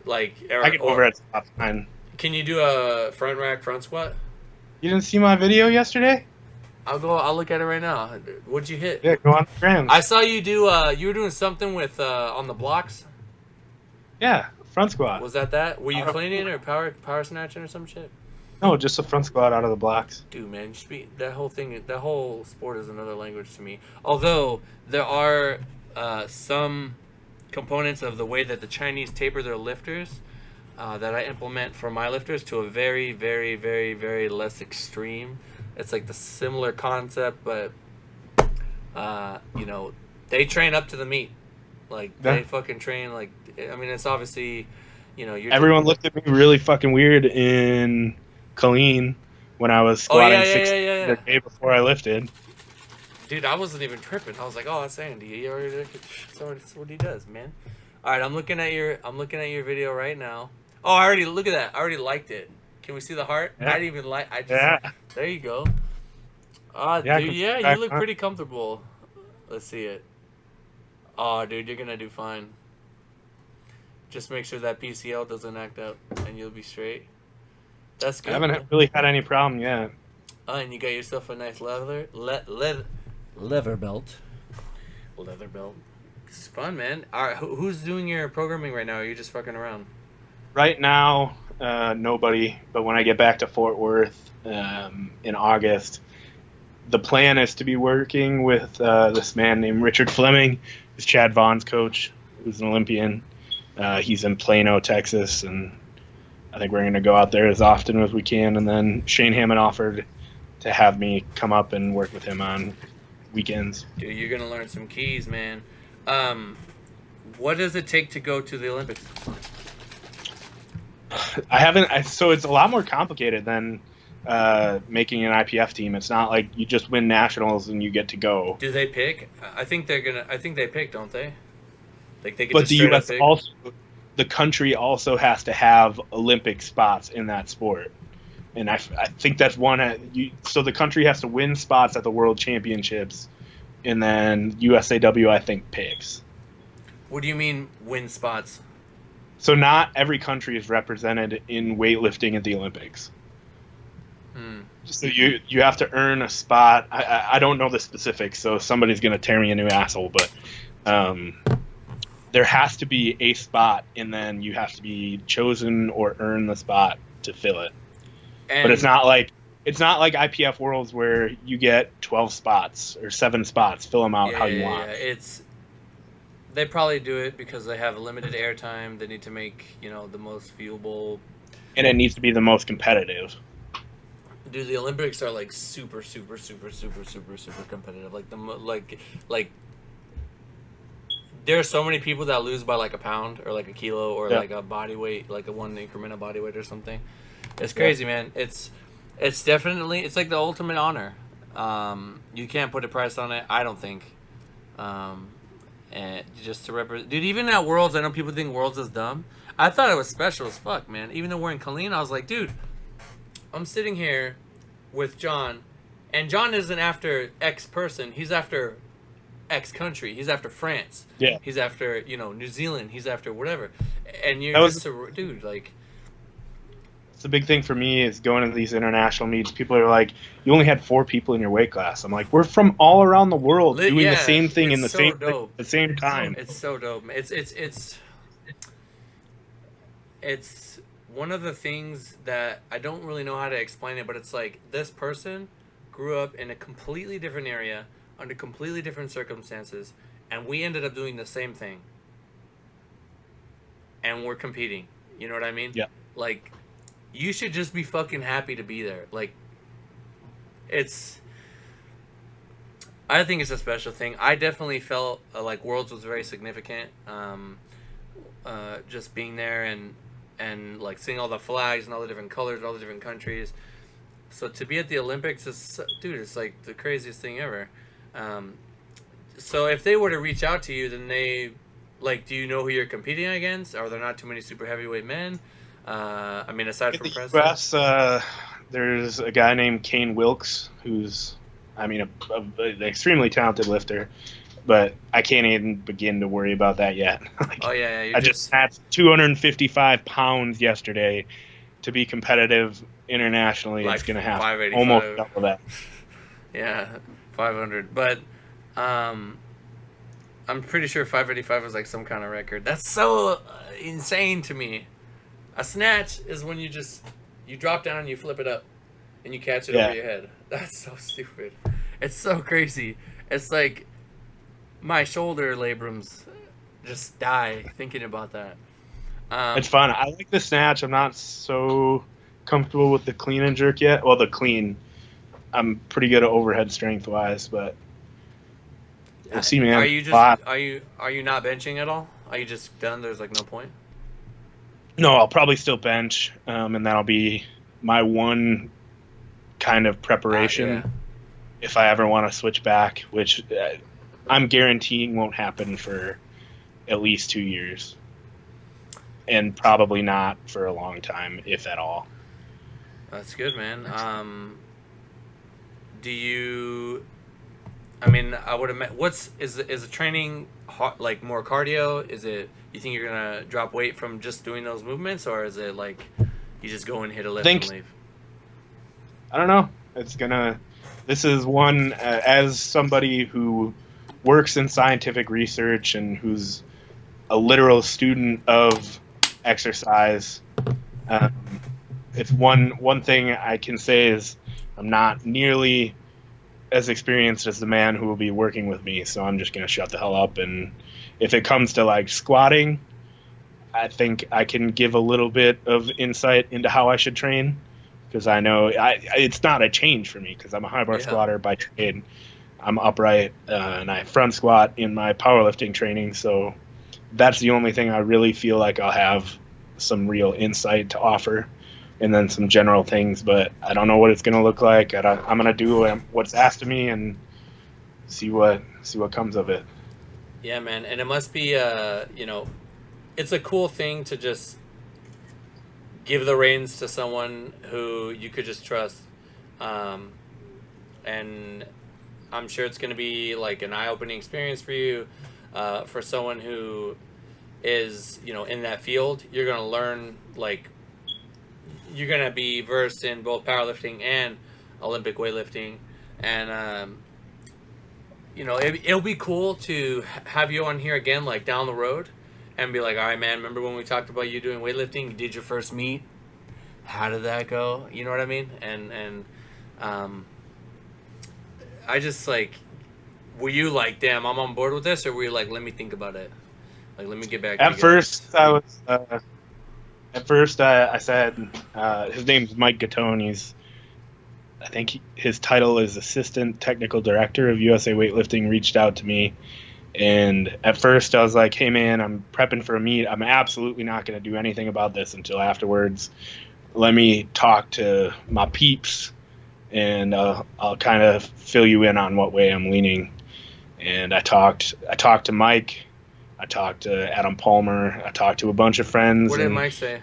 like I can overhead squat fine. Can you do a front rack front squat? You didn't see my video yesterday? I'll look at it right now. What'd you hit? Yeah, go on the grams. I saw you do. You were doing something with on the blocks. Yeah, front squat. Was that? Were you cleaning or power snatching or some shit? No, just a front squat out of the blocks. Dude, man, that whole sport is another language to me. Although there are some components of the way that the Chinese taper their lifters that I implement for my lifters to a very, very, very, very less extreme. It's like the similar concept, but you know, they train up to the meet. Like, they fucking train like. I mean, it's obviously, you know, everyone looked at me really fucking weird in Colleen when I was squatting the day before I lifted. Dude, I wasn't even tripping. I was like, "Oh, that's Andy. That's what he does, man." All right, I'm looking at your video right now. Oh, look at that. I already liked it. Can we see the heart? Yeah. I didn't even like. There you go. Dude, you look pretty comfortable. Let's see it. Oh, dude, you're gonna do fine. Just make sure that PCL doesn't act up, and you'll be straight. That's good. I haven't really had any problem yet. Oh, and you got yourself a nice leather belt. Leather belt. It's fun, man. All right, who's doing your programming right now? Or are you just fucking around? Right now, nobody. But when I get back to Fort Worth in August, the plan is to be working with this man named Richard Fleming, who's Chad Vaughn's coach, who's an Olympian. He's in Plano, Texas, and I think we're going to go out there as often as we can. And then Shane Hammond offered to have me come up and work with him on weekends. Dude, you're going to learn some keys, man. What does it take to go to the Olympics? So it's a lot more complicated than making an IPF team. It's not like you just win nationals and you get to go. Do they pick? I think they pick, don't they? Like, they get but to the U.S. pick? also, the country also has to have Olympic spots in that sport. And I think that's so the country has to win spots at the World Championships, and then USAW, I think, picks. What do you mean win spots? So not every country is represented in weightlifting at the Olympics. So you have to earn a spot. I don't know the specifics, so somebody's going to tear me a new asshole, but there has to be a spot, and then you have to be chosen or earn the spot to fill it. But it's not like IPF Worlds where you get 12 spots or 7 spots, fill them out how you want. They probably do it because they have limited airtime. They need to make, the most viewable. And it needs to be the most competitive. Dude, the Olympics are like super, super, super, super, super, super competitive. Like there are so many people that lose by like a pound or like a kilo or like a body weight, like a 1 increment of body weight or something. It's crazy, man. It's definitely, it's like the ultimate honor. You can't put a price on it, I don't think. And just to represent, dude, even at Worlds, I know people think Worlds is dumb. I thought it was special as fuck, man. Even though we're in Colleen, I was like, dude, I'm sitting here with John, and John isn't after X person. He's after X country. He's after France. Yeah. He's after, New Zealand. He's after whatever. And you're dude, like. It's the big thing for me is going to these international meets. People are like, you only had 4 people in your weight class. I'm like, we're from all around the world doing the same thing in the same time. It's so dope. It's one of the things that I don't really know how to explain it, but it's like this person grew up in a completely different area under completely different circumstances, and we ended up doing the same thing. And we're competing. You know what I mean? Yeah. Like, you should just be fucking happy to be there. Like, I think it's a special thing. I definitely felt like Worlds was very significant. Just being there and like seeing all the flags and all the different colors, all the different countries. So to be at the Olympics it's like the craziest thing ever. So if they were to reach out to you, then like, do you know who you're competing against? Are there not too many super heavyweight men? I mean, aside In from the Preston. U.S., there's a guy named Kane Wilkes who's, I mean, an extremely talented lifter, but I can't even begin to worry about that yet. Like, Oh yeah, you I just snatched 255 pounds yesterday. To be competitive internationally, like it's going to have almost 585. double that. Yeah, 500. But um, I'm pretty sure 585 was like some kind of record. That's so insane to me. A snatch is when you drop down and you flip it up and you catch it over your head. That's so stupid. It's so crazy. It's like my shoulder labrums just die thinking about that. It's fun. I like the snatch. I'm not so comfortable with the clean and jerk yet. Well, the clean, I'm pretty good at overhead strength wise, but we'll see, man. Are you not benching at all? Are you just done? There's like no point. No, I'll probably still bench, and that'll be my one kind of preparation if I ever want to switch back, which I'm guaranteeing won't happen for at least 2 years. And probably not for a long time, if at all. That's good, man. Do you? I mean, I would imagine. Is the training like more cardio? Is it? You think you're gonna drop weight from just doing those movements, or is it like you just go and hit a lift and leave? I don't know. It's gonna. This is one as somebody who works in scientific research and who's a literal student of exercise. If one thing I can say is I'm not nearly as experienced as the man who will be working with me, so I'm just going to shut the hell up. And if it comes to like squatting, I think I can give a little bit of insight into how I should train, because I know it's not a change for me because I'm a high bar squatter by trade. I'm upright and I front squat in my powerlifting training, so that's the only thing I really feel like I'll have some real insight to offer, and then some general things, but I don't know what it's going to look like. I'm going to do what's asked of me and see what comes of it. Yeah, man. And it must be, it's a cool thing to just give the reins to someone who you could just trust. And I'm sure it's going to be like an eye-opening experience for you. For someone who is, in that field, you're going to learn, like, you're going to be versed in both powerlifting and Olympic weightlifting. And, it'll be cool to have you on here again, like, down the road and be like, all right, man, remember when we talked about you doing weightlifting? You did your first meet. How did that go? You know what I mean? And I just, like... Were you like, damn, I'm on board with this, or were you like, let me think about it, like, let me get back? At first, I was. At first, I said his name's Mike Gattone. I think his title is Assistant Technical Director of USA Weightlifting. Reached out to me, and at first I was like, hey man, I'm prepping for a meet. I'm absolutely not going to do anything about this until afterwards. Let me talk to my peeps, and I'll kind of fill you in on what way I'm leaning. And I talked to Mike, I talked to Adam Palmer, I talked to a bunch of friends. What did Mike say?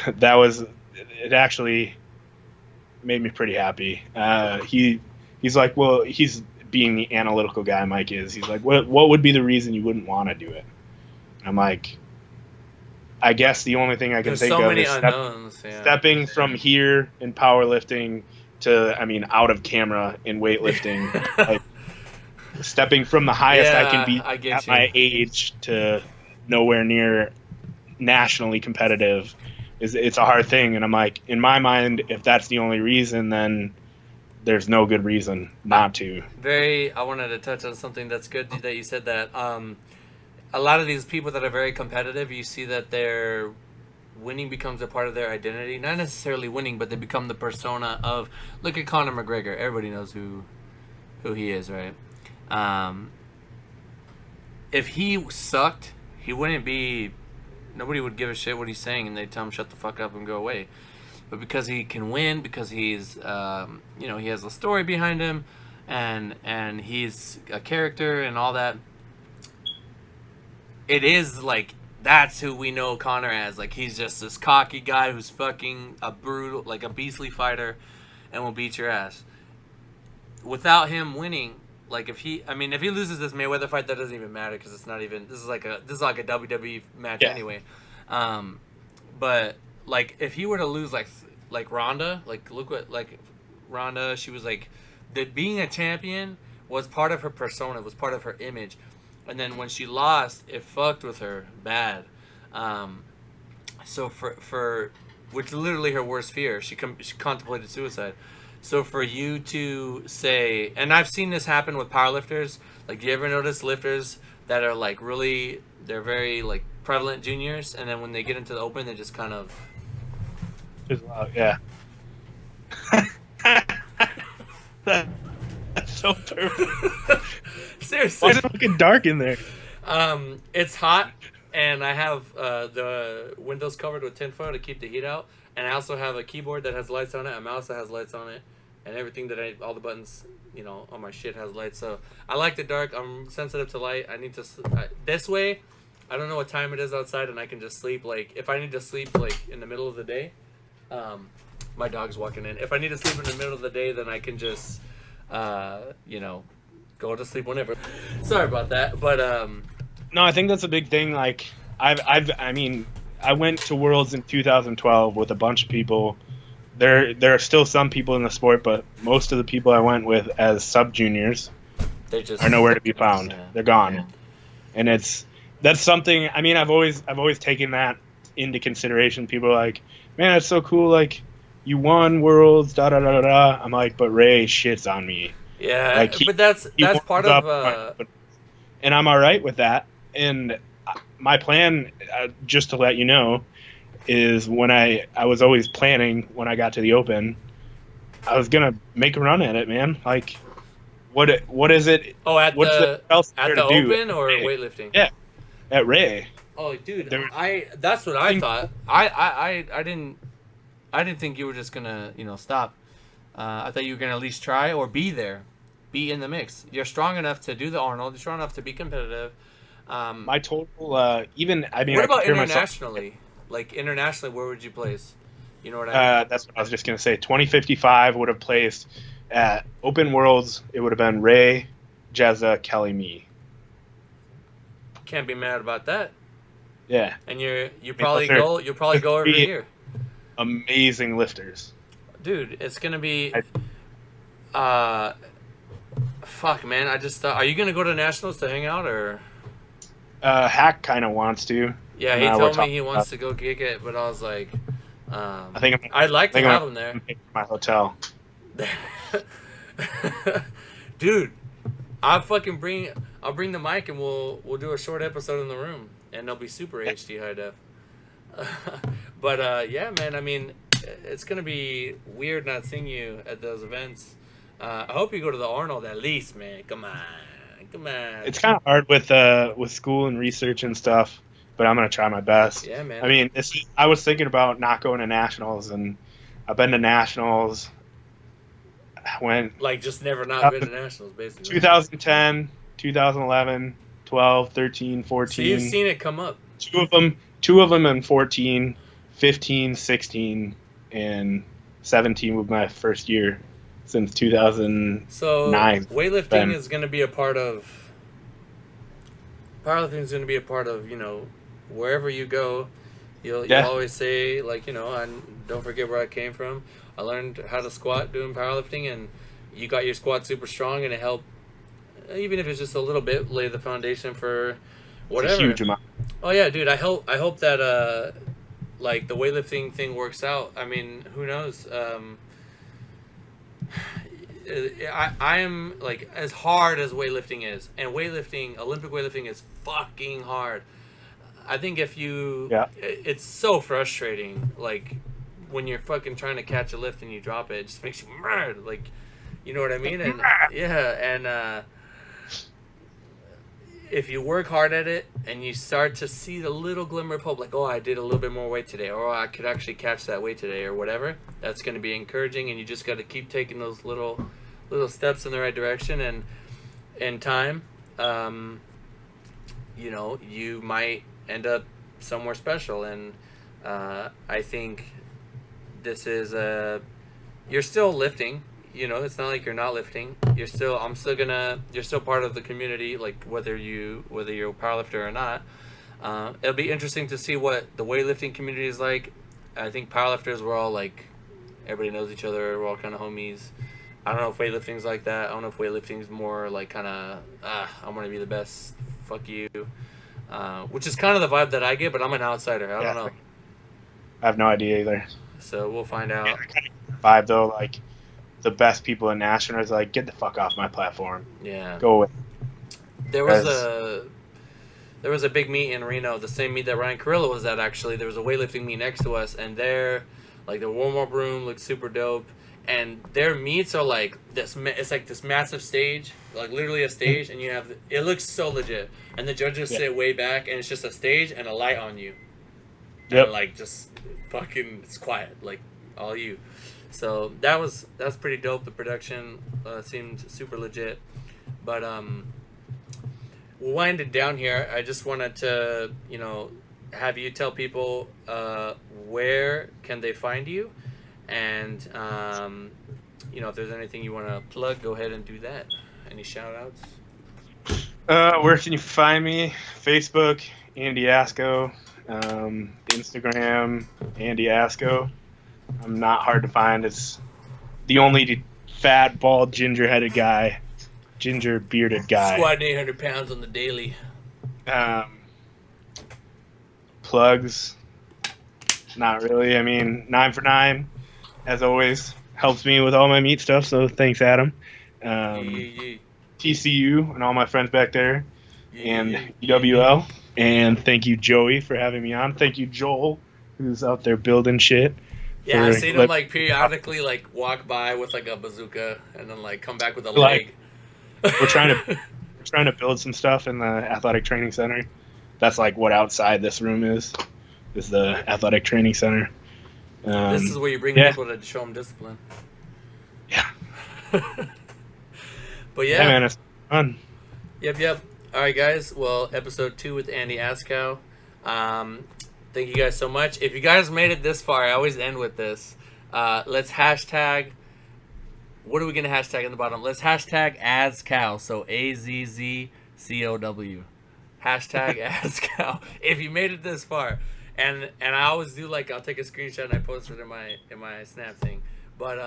It actually made me pretty happy. He's like, well, he's being the analytical guy Mike is. He's like, what would be the reason you wouldn't want to do it? I'm like, I guess the only thing I can think of is stepping from here in powerlifting to, out of camera in weightlifting. Like, stepping from the highest I can be at my age to nowhere near nationally competitive it's a hard thing. And I'm like, in my mind, if that's the only reason, then there's no good reason not to. I wanted to touch on something that's good that you said that. A lot of these people that are very competitive, you see that their winning becomes a part of their identity. Not necessarily winning, but they become the persona of, look at Conor McGregor. Everybody knows who he is, right? If he sucked, he wouldn't be... Nobody would give a shit what he's saying, and they'd tell him shut the fuck up and go away. But because he can win, because he's, he has a story behind him, and he's a character and all that, it is like that's who we know Connor as. Like he's just this cocky guy who's fucking a brutal, like a beastly fighter, and will beat your ass. Without him winning, like if he loses this Mayweather fight, that doesn't even matter because it's not even. This is like a WWE match anyway. But like if he were to lose like Ronda, like look what like Ronda, she was like being a champion was part of her persona, was part of her image. And then when she lost, it fucked with her bad. So for which is literally her worst fear, she contemplated suicide. So for you to say, and I've seen this happen with powerlifters. Like, do you ever notice lifters that are like really, they're very like prevalent juniors, and then when they get into the open, they just kind of. Yeah. That's so perfect. Seriously. Why is it fucking dark in there? It's hot, and I have the windows covered with tinfoil to keep the heat out, and I also have a keyboard that has lights on it, a mouse that has lights on it, and everything that all the buttons, you know, on my shit has lights. So I like the dark. I'm sensitive to light. I need to this way. I don't know what time it is outside, and I can just sleep. Like if I need to sleep like in the middle of the day, my dog's walking in. If I need to sleep in the middle of the day, then I can just, you know, go to sleep whenever. Sorry about that, but no, I think that's a big thing. Like I mean, I went to Worlds in 2012 with a bunch of people. There are still some people in the sport, but most of the people I went with as sub juniors are nowhere to be found. Yeah. They're gone, yeah. And that's something. I mean, I've always taken that into consideration. People are like, man, that's so cool. Like, you won Worlds, da da da da da. I'm like, but Ray shits on me. Yeah, like but that's part of. And I'm all right with that. And my plan, just to let you know, is when I was always planning when I got to the Open, I was gonna make a run at it, man. Like, what is it? Oh, at what's the Open or Ray? weightlifting? Yeah, at Ray. Oh, dude, that's what I thought. I didn't think you were just gonna stop. I thought you were gonna at least try or be there, be in the mix. You're strong enough to do the Arnold. You're strong enough to be competitive. My total, even I mean, what about internationally? Like internationally, where would you place? You know what I mean? That's what I was just gonna say. 2055 would have placed at Open Worlds. It would have been Ray, Jezza, Kelly, me. Can't be mad about that. Yeah. And you'll probably go every year. Amazing lifters. Dude, it's gonna be. Fuck, man. I just thought. Are you gonna go to nationals to hang out or? Hack kind of wants to. Yeah, he told me he wants to go gig it, but I was like, I'd like to have him there. My hotel. Dude, I'll bring the mic and we'll do a short episode in the room, and they'll be super HD high def. But yeah, man. I mean, it's gonna be weird not seeing you at those events. I hope you go to the Arnold at least, man. Come on. It's kind of hard with school and research and stuff, but I'm gonna try my best. Yeah, man. I mean, I was thinking about not going to nationals, and I've been to nationals. I went just never not been to nationals, basically. 2010, 2011, 12, 13, 14. So you've seen it come up. Two of them in 14, 15, 16, and 17 was my first year. Since 2009. So weightlifting is going to be a part of. Powerlifting is going to be a part of wherever you go. You'll always say and don't forget where I came from. I learned how to squat doing powerlifting, and you got your squat super strong, and it helped. Even if it's just a little bit, lay the foundation for whatever. It's a huge amount. Oh yeah, dude. I hope that the weightlifting thing works out. I mean, who knows? I am as hard as weightlifting is, and Olympic weightlifting is fucking hard. I think it's so frustrating. Like when you're fucking trying to catch a lift and you drop it, it just makes you mad. Like, you know what I mean? And if you work hard at it and you start to see the little glimmer of hope, like, oh, I did a little bit more weight today, or I could actually catch that weight today, or whatever, that's going to be encouraging, and you just got to keep taking those little steps in the right direction, and in time, you know, you might end up somewhere special. And I think this is you're still lifting. You know, it's not like you're not lifting. You're still part of the community, like whether you're a powerlifter or not. It'll be interesting to see what the weightlifting community is like. I think powerlifters, we're all like, everybody knows each other. We're all kind of homies. I don't know if weightlifting's like that. I don't know if weightlifting's more like kind of, I'm going to be the best. Fuck you. Which is kind of the vibe that I get, but I'm an outsider. I don't know. I have no idea either. So we'll find out. Vibe though, like the best people in Nashville is like, get the fuck off my platform. Yeah. Go away. There was a big meet in Reno, the same meet that Ryan Carrillo was at, actually. There was a weightlifting meet next to us, and there, like, the warm-up room looked super dope. And their meets are like this. It's like this massive stage, like literally a stage, and you have it looks so legit. And the judges sit way back, and it's just a stage and a light on you. Yep. And like just fucking, it's quiet, like all you. So that's pretty dope. The production seemed super legit, but we'll wind it down here. I just wanted to, you know, have you tell people where can they find you. And, you know, if there's anything you want to plug, go ahead and do that. Any shout-outs? Where can you find me? Facebook, Andy Askow. Instagram, Andy Askow. I'm not hard to find. It's the only fat, bald, ginger-headed guy. Ginger-bearded guy. Squatting 800 pounds on the daily. Plugs. Not really. I mean, 9 for 9. As always, helps me with all my meat stuff, so thanks, Adam. TCU and all my friends back there, and EWL. And thank you, Joey, for having me on. Thank you, Joel, who's out there building shit. Yeah, I've seen him, like, periodically, like, walk by with, like, a bazooka and then, like, come back with a leg. We're trying to build some stuff in the athletic training center. That's, like, what outside this room is the athletic training center. This is where you bring people to show them discipline. Yeah. But yeah, man, it's fun. Yep. All right, guys. Well, episode 2 with Andy Askow. Thank you guys so much. If you guys made it this far, I always end with this. Let's hashtag. What are we gonna hashtag in the bottom? Let's hashtag Askow. So AZZCOW. Hashtag Askow. If you made it this far. And I always do, like, I'll take a screenshot and I post it in my Snap thing. But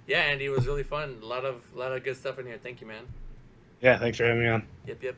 yeah, Andy, it was really fun. A lot of good stuff in here. Thank you, man. Yeah, thanks for having me on. Yep.